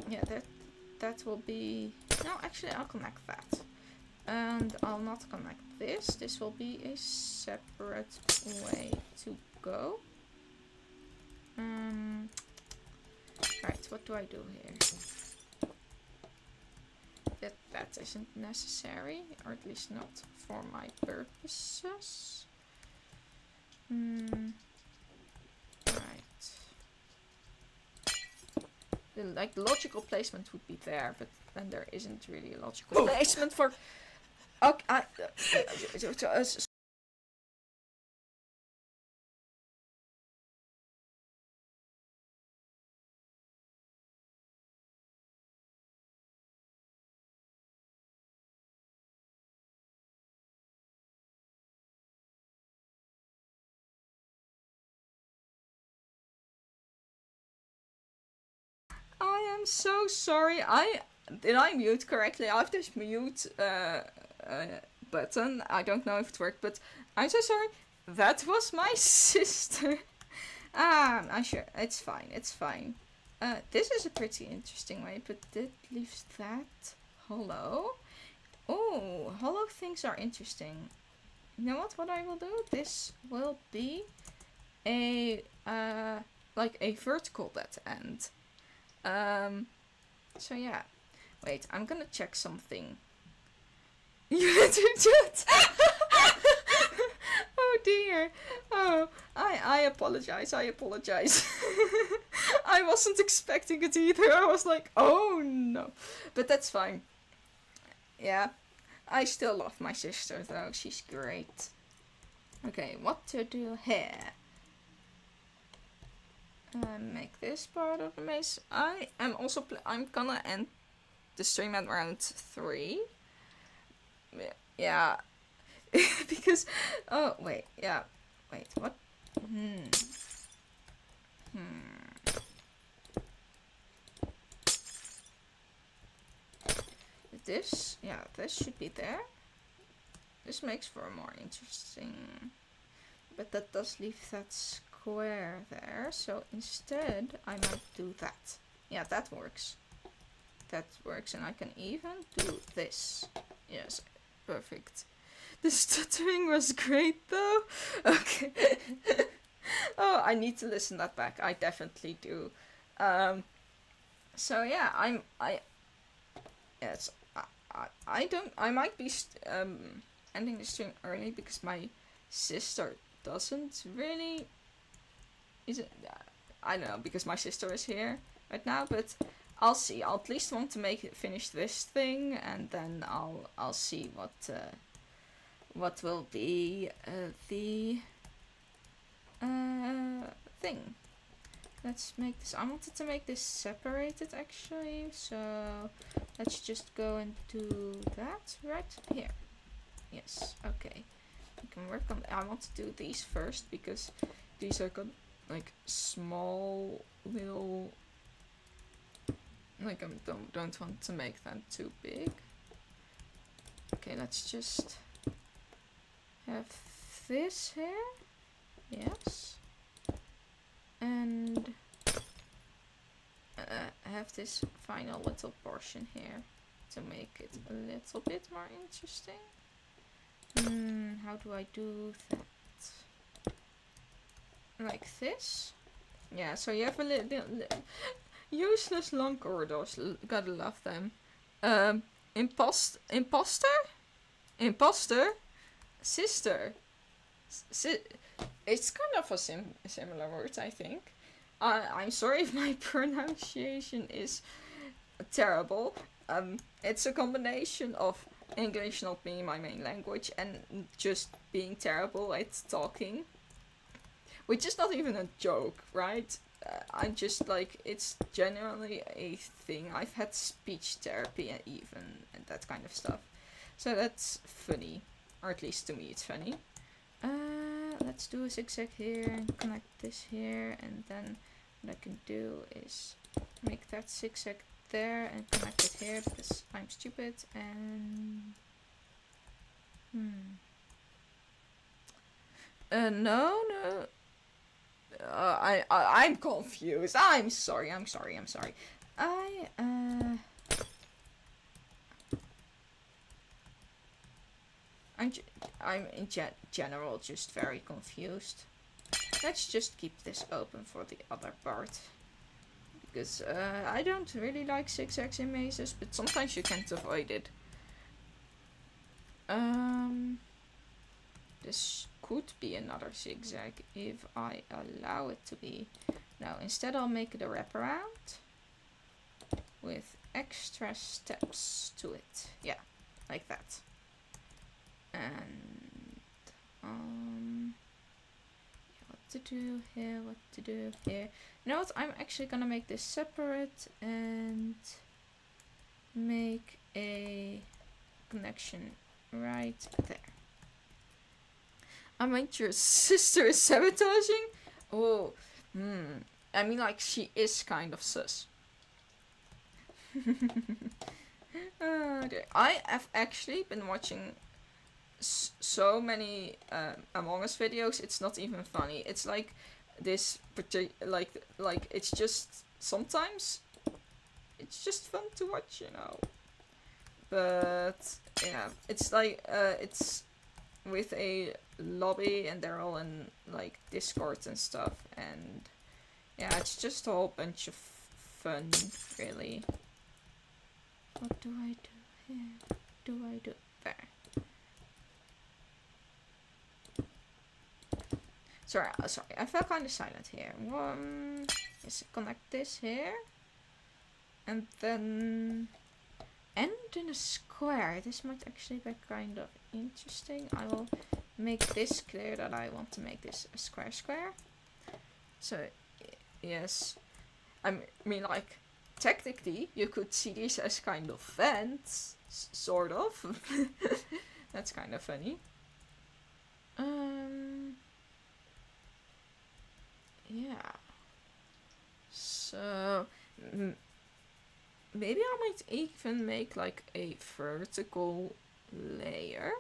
Yeah, that will be... No, actually, I'll connect that. And I'll not connect this. This will be a separate way to go. Right, what do I do here? That isn't necessary, or at least not for my purposes. Right. The logical placement would be there, but then there isn't really a logical placement for... Okay, I am so sorry. Did I mute correctly? I have this mute button. I don't know if it worked, but I'm so sorry. That was my sister. I'm sure it's fine. It's fine. This is a pretty interesting way, but it leaves that hollow. Oh, hollow things are interesting. You know what? What I will do? This will be a like a vertical dead end. So yeah. Wait, I'm gonna check something. You do that? Oh dear. Oh, I apologize. I wasn't expecting it either. I was like, oh no. But that's fine. Yeah. I still love my sister though. She's great. Okay, what to do here? Make this part of the maze. I am also I'm gonna end the stream at round 3. Yeah. Because oh wait, yeah. Wait, what? This, yeah, this should be there. This makes for a more interesting, but that does leave that square there. So instead, I might do that. Yeah, that works. that works, and I can even do this. Yes, perfect. The stuttering was great though. Okay. Oh, I need to listen that back. I definitely do. So yeah, yes, I might be ending the stream early because my sister doesn't really, is it, I don't know, because my sister is here right now, but I'll see. I'll at least want to finish this thing, and then I'll see what will be the thing. Let's make this. I wanted to make this separated actually, so let's just go and do that right here. Yes, okay. We can work on. I want to do these first because these are like small little. Like I don't want to make them too big. Okay, let's just have this here. Yes. And have this final little portion here to make it a little bit more interesting. How do I do that? Like this? Yeah, so you have a little useless long corridors. Gotta love them. Imposter? Sister? It's kind of a similar word, I think. I'm sorry if my pronunciation is terrible. It's a combination of English not being my main language and just being terrible at talking. Which is not even a joke, right? I'm just like, it's genuinely a thing. I've had speech therapy and that kind of stuff. So that's funny. Or at least to me it's funny. Let's do a zigzag here and connect this here, and then what I can do is make that zigzag there and connect it here because I'm stupid, and no. I'm confused. I'm sorry. I'm in general just very confused. Let's just keep this open for the other part. Because I don't really like zigzags in mazes, but sometimes you can't avoid it. This could be another zigzag if I allow it to be. Now instead I'll make it a wraparound with extra steps to it. Yeah, like that. And what to do here, You know what, I'm actually gonna make this separate and make a connection right there. I mean, your sister is sabotaging? Oh, I mean, like, she is kind of sus. Oh dear. I have actually been watching so many Among Us videos, it's not even funny. It's like this like it's just sometimes it's just fun to watch, you know. But yeah, it's like it's with a lobby and they're all in like Discord and stuff, and yeah, it's just a whole bunch of fun, really. What do I do here? What do I do there? Sorry, I felt kind of silent here. Let's connect this here. And then end in a square. This might actually be kind of interesting. I will make this clear that I want to make this a square. So, yes. I mean, like, technically, you could see these as kind of vents. Sort of. That's kind of funny. Yeah. So, maybe I might even make like a vertical layer.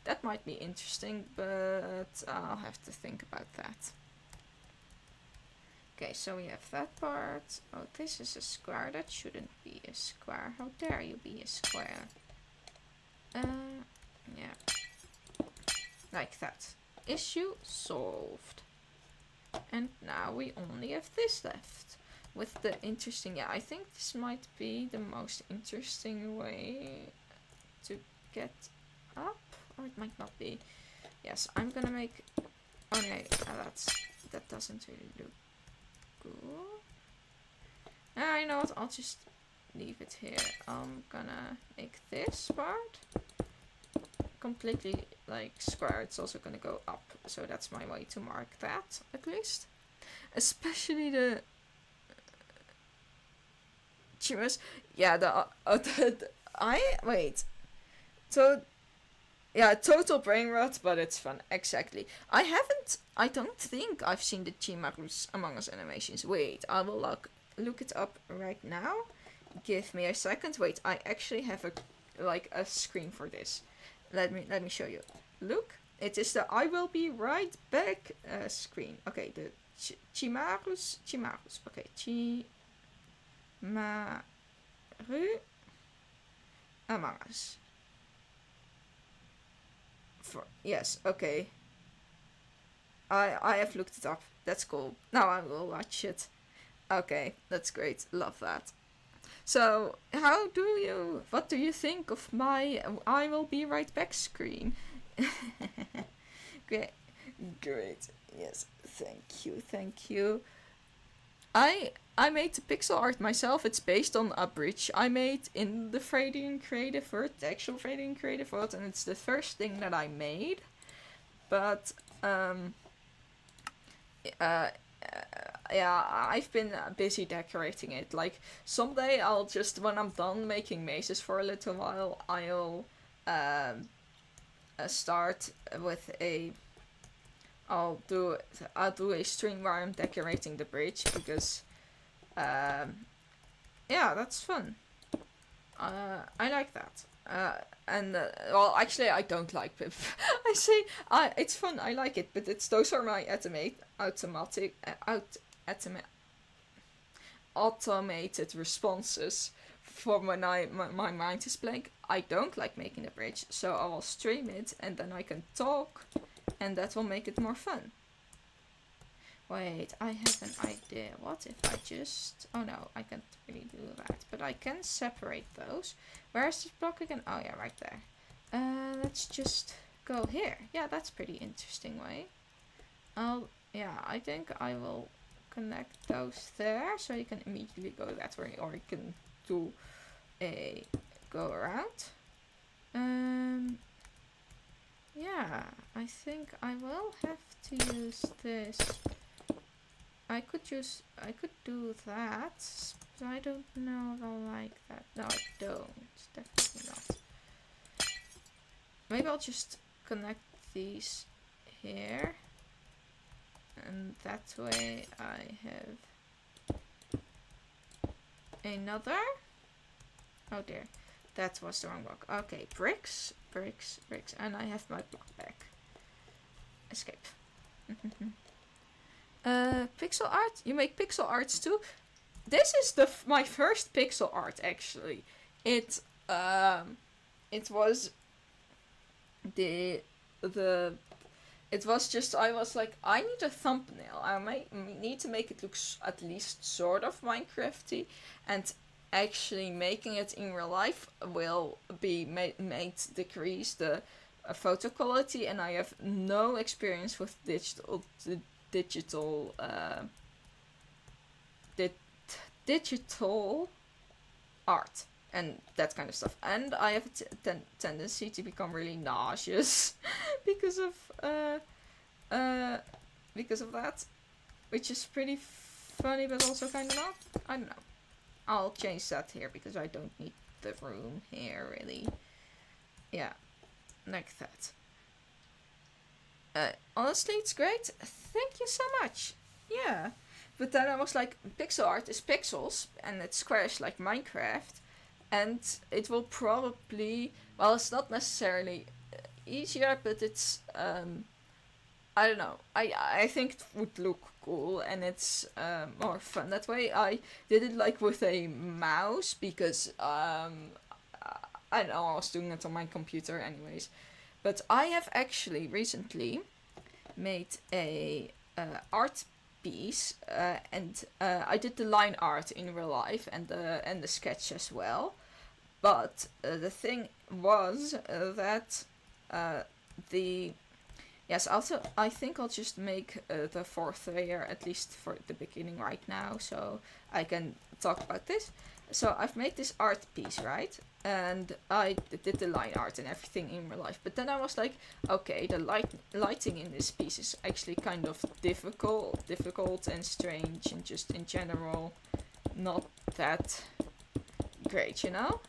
That might be interesting, but I'll have to think about that. Okay, so we have that part. Oh, this is a square. That shouldn't be a square. How dare you be a square? Yeah. Like that. Issue solved. And now we only have this left. With the interesting... Yeah, I think this might be the most interesting way to get up. Or it might not be. Yes, I'm gonna make... Okay, that doesn't really look good. You know what? I'll just leave it here. I'm gonna make this part completely like square. It's also gonna go up, so that's my way to mark that at least. Especially the chimers. Yeah, wait. So yeah, total brain rot, but it's fun. Exactly. I don't think I've seen the Chimaru's Among Us animations. Wait, I will look it up right now. Give me a second. Wait, I actually have a screen for this. Let me show you. Look, it is the I will be right back screen. Okay, the Chimaru's. Okay, Chimaru Among Us. Yes, okay. I have looked it up. That's cool. Now I will watch it. Okay, that's great. Love that. So, what do you think of my I will be right back screen? Great. Yes, thank you. I made the pixel art myself. It's based on a bridge I made in the Fradrian Creative World, the actual Fradrian Creative World, and it's the first thing that I made. But yeah, I've been busy decorating it. Like someday I'll just, when I'm done making mazes for a little while, I'll start with I'll do a stream where I'm decorating the bridge because yeah, that's fun. I like that. Well, actually, I don't like Pip. I say it's fun. I like it, but those are my automated responses for when my mind is blank. I don't like making the bridge, so I will stream it and then I can talk, and that will make it more fun. Wait, I have an idea. What if I just... Oh no, I can't really do that. But I can separate those. Where's this block again? Oh yeah, right there. Let's just go here. Yeah, that's pretty interesting way. Yeah, I think I will connect those there. So you can immediately go that way. Or you can do a go around. Yeah, I think I will have to use this. I could do that, but I don't know if I'll like that. No, I don't. Definitely not. Maybe I'll just connect these here. And that way I have another. Oh dear. That was the wrong block. Okay, bricks. And I have my block back. Escape. Pixel art? You make pixel arts too? This is my first pixel art actually. It was it was just, I was like, I need a thumbnail. I need to make it look at least sort of Minecrafty, and actually making it in real life will be made decrease the photo quality, and I have no experience with digital art and that kind of stuff, and I have a tendency to become really nauseous because of that, which is pretty funny but also kind of not. I don't know. I'll change that here because I don't need the room here really. Yeah, like that. Honestly, it's great. Thank you so much. Yeah. But then I was like, pixel art is pixels, and it's squares like Minecraft, and it will probably, well, it's not necessarily easier, but it's I don't know. I think it would look cool, and it's more fun that way. I did it like with a mouse because I don't know, I was doing it on my computer anyways. But I have actually recently made a art piece, and I did the line art in real life and the sketch as well. But the thing was that the yes, also I think I'll just make the fourth layer at least for the beginning right now, so I can talk about this. So I've made this art piece, right? And I did the line art and everything in real life. But then I was like, okay, the lighting in this piece is actually kind of difficult and strange, and just in general not that great, you know?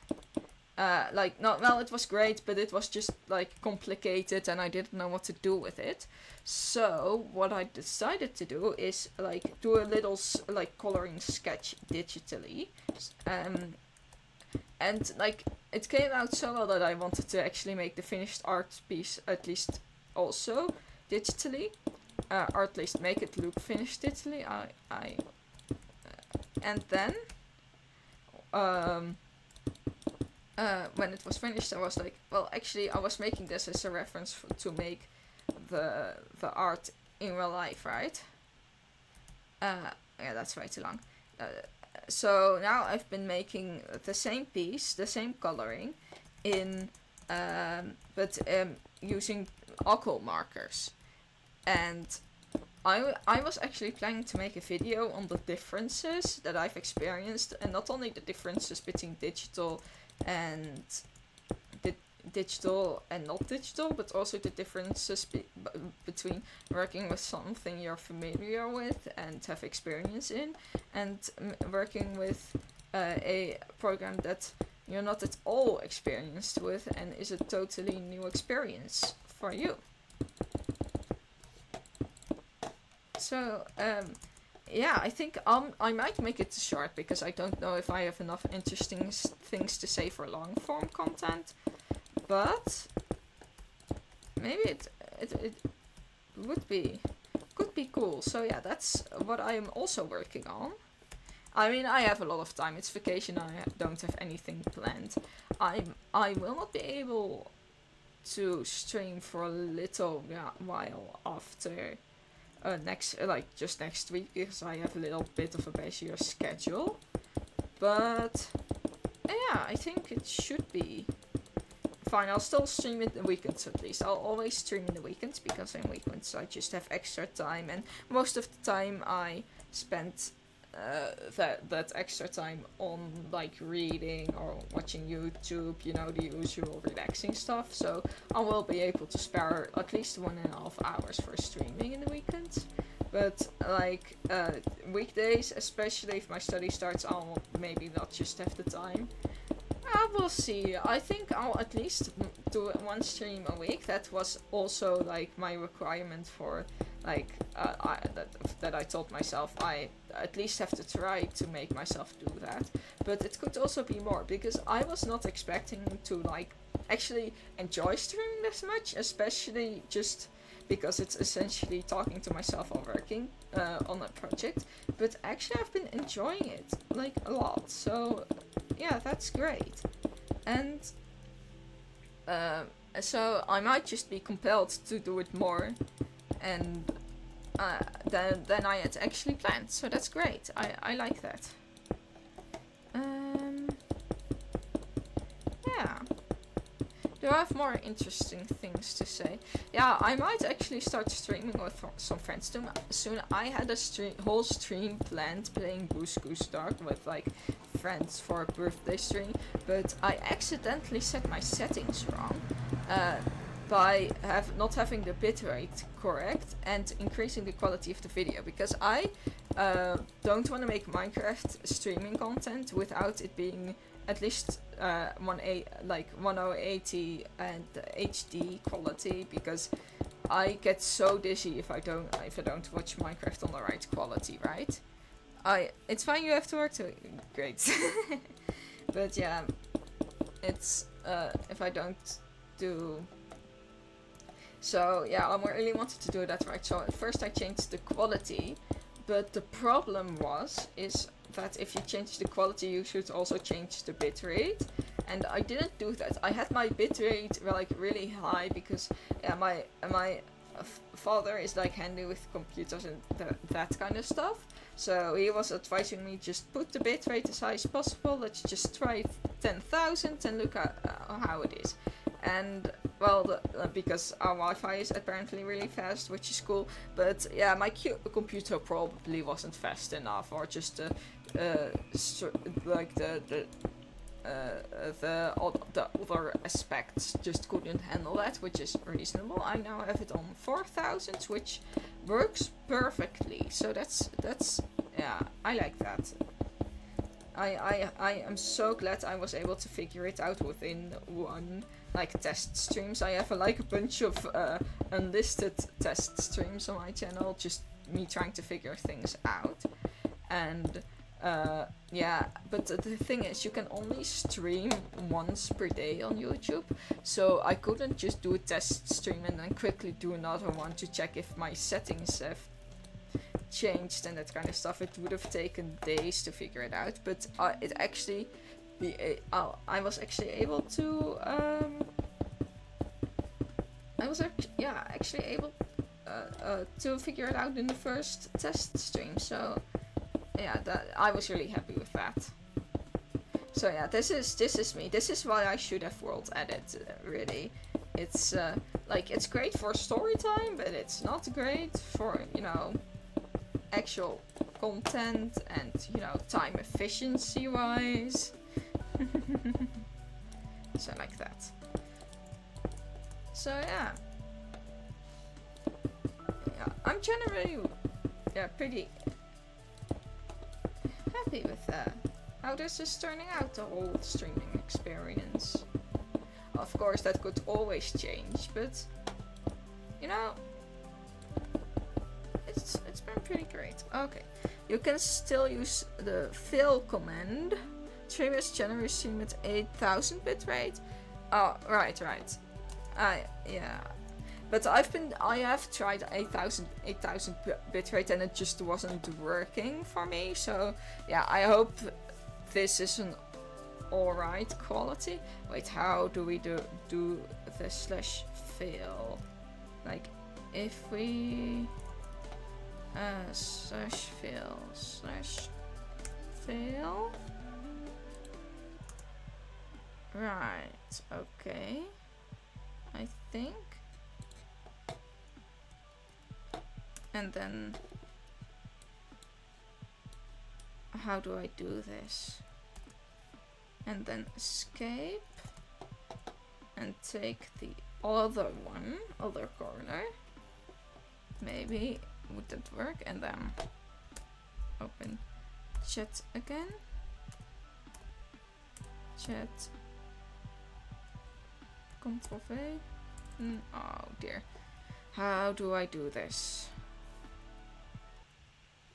Like, not well, it was great, but it was just like complicated, and I didn't know what to do with it. So what I decided to do is like do a little like coloring sketch digitally, and like it came out so well that I wanted to actually make the finished art piece at least also digitally, or at least make it look finished digitally. And then when it was finished, I was like, well, actually, I was making this as a reference to make the art in real life, right? Yeah, that's way too long. So now I've been making the same piece, the same coloring, in but using alcohol markers, and I was actually planning to make a video on the differences that I've experienced, and not only the differences between digital and not digital, but also the differences between working with something you're familiar with and have experience in, and working with a program that you're not at all experienced with and is a totally new experience for you. So yeah, I think I might make it short because I don't know if I have enough interesting things to say for long form content, but maybe it could be cool. So yeah, that's what I am also working on. I mean, I have a lot of time. It's vacation. I don't have anything planned. I will not be able to stream for a little while after just next week, because I have a little bit of a busier schedule. But yeah, I think it should be fine. I'll still stream in the weekends at least. I'll always stream in the weekends because in weekends I just have extra time, and most of the time I spend that extra time on like reading or watching YouTube, you know, the usual relaxing stuff. So I will be able to spare at least 1.5 hours for streaming in the weekends. But like weekdays, especially if my study starts, I'll maybe not just have the time. We'll see. I think I'll at least do one stream a week. That was also like my requirement for like that I told myself I at least have to try to make myself do that. But it could also be more, because I was not expecting to like actually enjoy streaming this much, especially just because it's essentially talking to myself while working on a project. But actually I've been enjoying it like a lot. So yeah, that's great. And so I might just be compelled to do it more, and than I had actually planned. So that's great. I like that. Yeah. Do I have more interesting things to say? Yeah, I might actually start streaming with some friends soon. I had a whole stream planned playing Goose Goose Duck with like friends for a birthday stream, but I accidentally set my settings wrong by not having the bitrate correct and increasing the quality of the video, because I don't want to make Minecraft streaming content without it being at least 1080 and HD quality, because I get so dizzy if I don't watch Minecraft on the right quality, right? It's fine, you have to work too. Great. But yeah, it's if I don't do. So yeah, I really wanted to do that right. So at first I changed the quality, but the problem is that if you change the quality, you should also change the bitrate. And I didn't do that. I had my bitrate like really high because my father is like handy with computers and that kind of stuff. So he was advising me just put the bitrate as high as possible. Let's just try 10,000 and look at how it is. And well, because our Wi-Fi is apparently really fast, which is cool. But yeah, my computer probably wasn't fast enough, or just like the other aspects just couldn't handle that, which is reasonable. I now have it on 4,000, which works perfectly. So that's yeah, I like that. I am so glad I was able to figure it out within one like test streams. I have a bunch of unlisted test streams on my channel, just me trying to figure things out. And yeah, but the thing is, you can only stream once per day on YouTube, so I couldn't just do a test stream and then quickly do another one to check if my settings have changed and that kind of stuff. It would have taken days to figure it out, but it actually I was actually able to to figure it out in the first test stream. So yeah, that I was really happy with that. So yeah, this is me. This is why I should have world edit. Really, it's like it's great for story time, but it's not great for actual content and time efficiency wise. So like that. So yeah, I'm generally pretty happy with how this is turning out, the whole streaming experience. Of course, that could always change, but it's been pretty great. Okay, you can still use the fill command. Previous January stream at 8,000 bitrate. Oh, right. Yeah. But I have tried 8,000 bitrate and it just wasn't working for me. So yeah, I hope this is an alright quality. Wait, how do we do the /fill? Like if we /fill. Right, okay. I think. And then how do I do this? And then escape and take the other corner. Maybe would that work? And then open chat again. Chat. Ctrl V. Oh dear. How do I do this?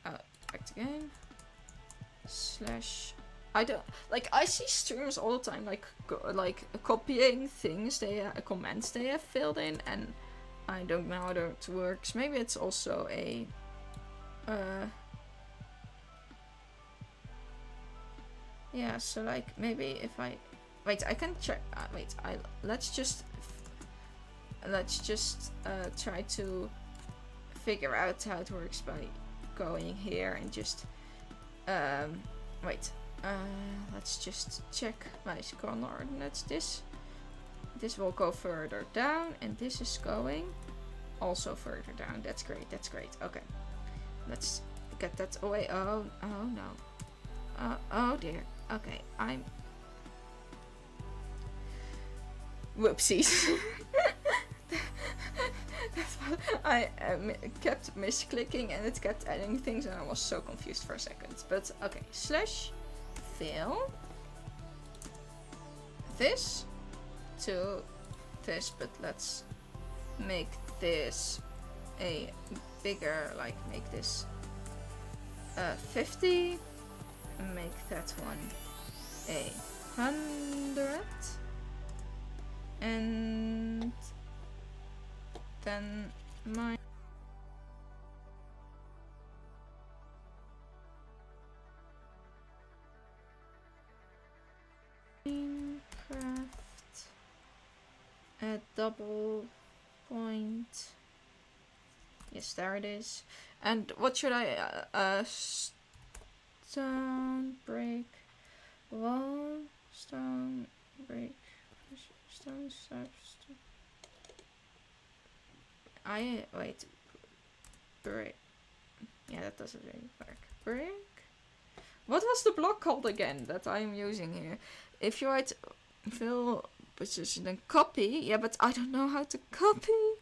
Back to game. I don't I see streamers all the time like copying things comments they have filled in, and I don't know how that works. Maybe it's also a yeah, so maybe if I wait, I can check. Let's just try to figure out how it works by going here and just let's just check my coordinates. This will go further down, and this is going also further down. That's great. Okay, let's get that away. Oh no. Oh dear. Okay, I'm whoopsies. I kept misclicking and it kept adding things, and I was so confused for a second. But okay, /fill this to this, but let's make this a bigger, make this 50, make that one 100, and then my Minecraft at double point. Yes, there it is. And what should I stone break wall, stone break stone stone. Wait, brick. Yeah, that doesn't really work. Brick. What was the block called again that I'm using here? If you write fill position and copy, yeah, but I don't know how to copy.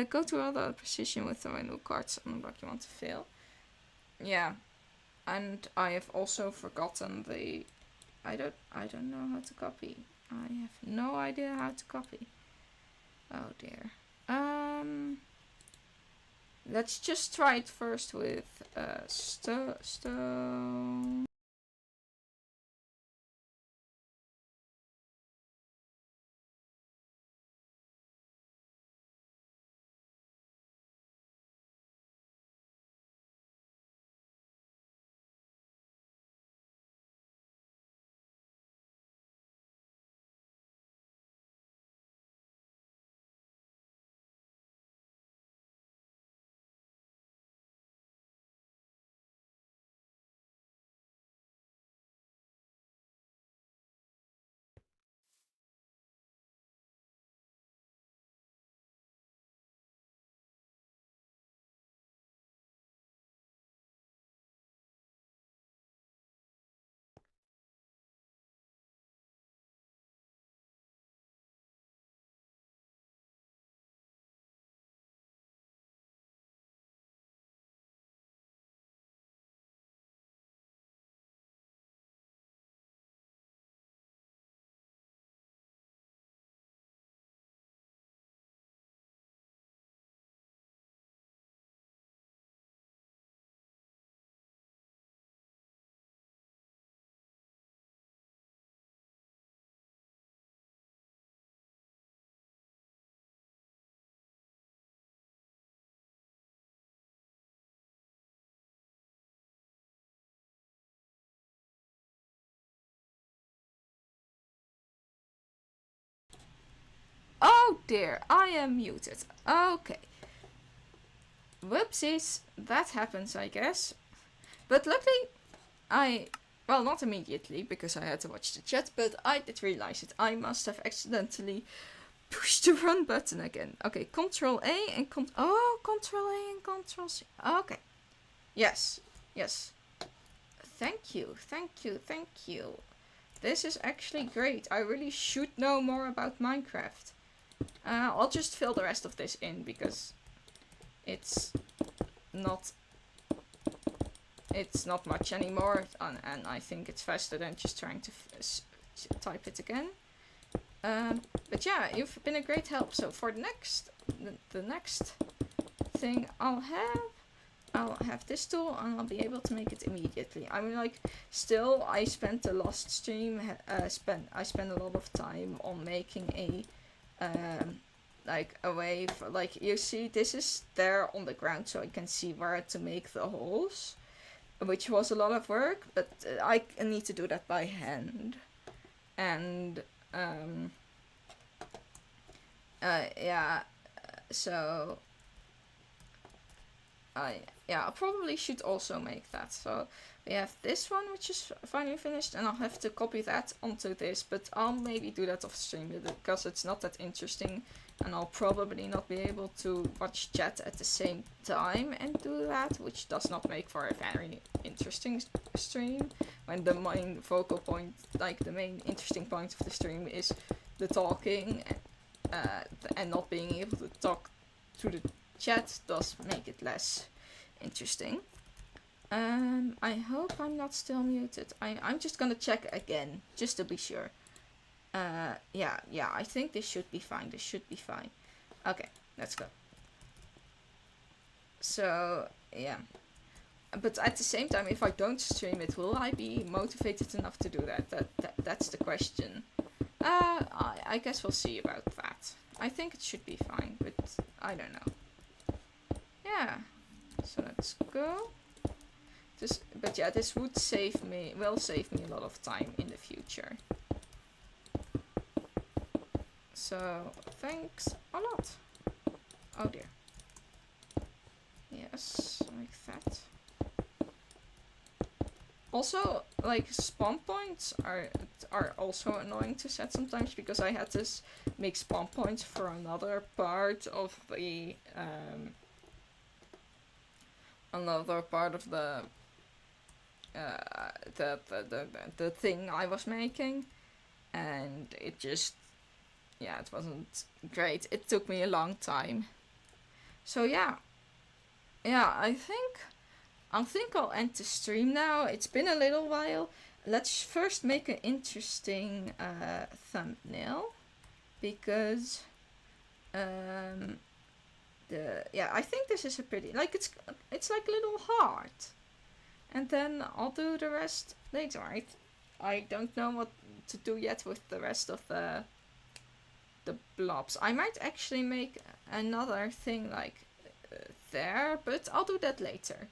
Go to other position with the new cards on the block you want to fill. Yeah, and I have also forgotten the. I don't know how to copy. I have no idea how to copy. Oh dear. Let's just try it first with stone. Oh dear, I am muted. Okay. Whoopsies, that happens, I guess. But luckily, well, not immediately, because I had to watch the chat, but I did realize it. I must have accidentally pushed the run button again. Okay, Control A and Control A and Control C. Okay. Yes, yes. Thank you. This is actually great. I really should know more about Minecraft. I'll just fill the rest of this in because it's not much anymore, and I think it's faster than just trying to type it again. But yeah, you've been a great help. So for the next thing I'll have this tool, and I'll be able to make it immediately. I mean, like, still, I spent the last stream, I spent a lot of time on making a like a way for, like, you see, this is there on the ground, so I can see where to make the holes, which was a lot of work, but I need to do that by hand, and yeah, so I probably should also make that. So we have this one, which is finally finished, and I'll have to copy that onto this, but I'll maybe do that off stream because it's not that interesting, and I'll probably not be able to watch chat at the same time and do that, which does not make for a very interesting stream, when the main focal point, like the main interesting point of the stream, is the talking, and not being able to talk to the chat does make it less interesting. I hope I'm not still muted. I'm just gonna check again, just to be sure. Yeah, I think this should be fine. Okay, let's go. So, yeah. But at the same time, if I don't stream it, will I be motivated enough to do that? That's the question. I guess we'll see about that. I think it should be fine, but I don't know. Yeah. So let's go. But yeah, this will save me a lot of time in the future. So thanks a lot. Oh dear. Yes, like that. Also, like, spawn points are also annoying to set sometimes, because I had to make spawn points for another part of the the thing I was making, and it just, yeah, it wasn't great. It took me a long time. So yeah, I think I'll end the stream now. It's been a little while. Let's first make an interesting thumbnail, because I think this is a pretty, like, it's like a little heart, and then I'll do the rest later. I don't know what to do yet with the rest of the blobs. I might actually make another thing like there, but I'll do that later.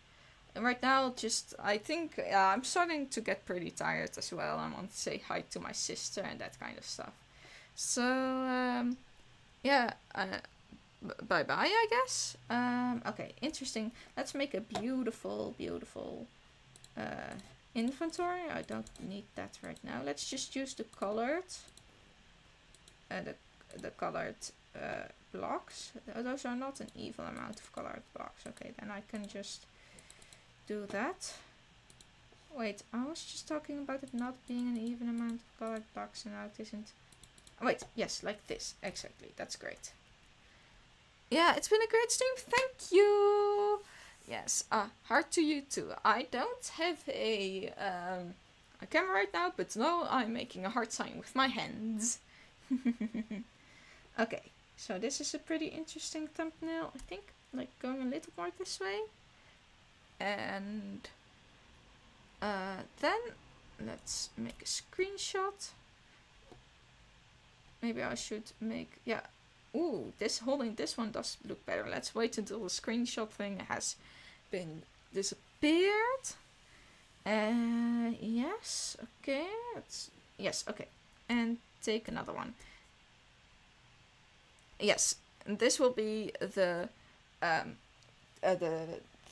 And right now, I think I'm starting to get pretty tired as well. I want to say hi to my sister and that kind of stuff. So, bye-bye, I guess. Okay, interesting. Let's make a beautiful, beautiful inventory. I don't need that right now. Let's just use the colored, the colored blocks. Those are not an even amount of colored blocks. Okay, then I can just do that. Wait, I was just talking about it not being an even amount of colored blocks, and now it isn't. Wait, yes, like this. Exactly, that's great. Yeah, it's been a great stream. Thank you. Yes, heart to you too. I don't have a camera right now, but no, I'm making a heart sign with my hands. Okay, so this is a pretty interesting thumbnail. I think, like, going a little more this way. And then let's make a screenshot. Maybe I should make, yeah. Ooh, holding this one does look better. Let's wait until the screenshot thing has been disappeared. Yes, okay. Yes, okay. And take another one. Yes, and this will be the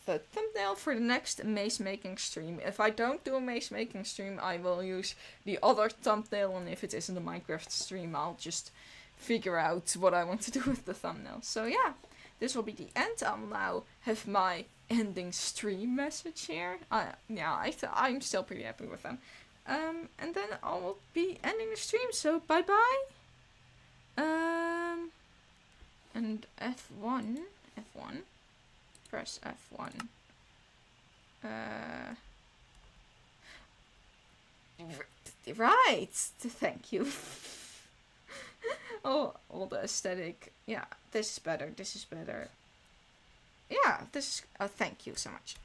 thumbnail for the next maze making stream. If I don't do a maze making stream, I will use the other thumbnail, and if it isn't a Minecraft stream, I'll just figure out what I want to do with the thumbnail. So yeah, this will be the end. I'll now have my ending stream message here. I'm still pretty happy with them. And then I will be ending the stream. So bye bye. And F1. Press F1. Right. Thank you. Oh, all the aesthetic. Yeah, this is better. Yeah, this is. Thank you so much.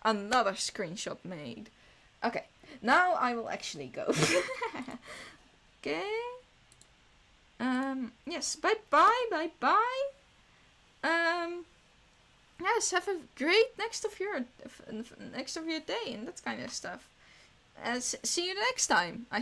Another screenshot made. Okay, now I will actually go. Okay. Yes. Bye bye. Yes. Have a great next of your day and that kind of stuff. See you next time.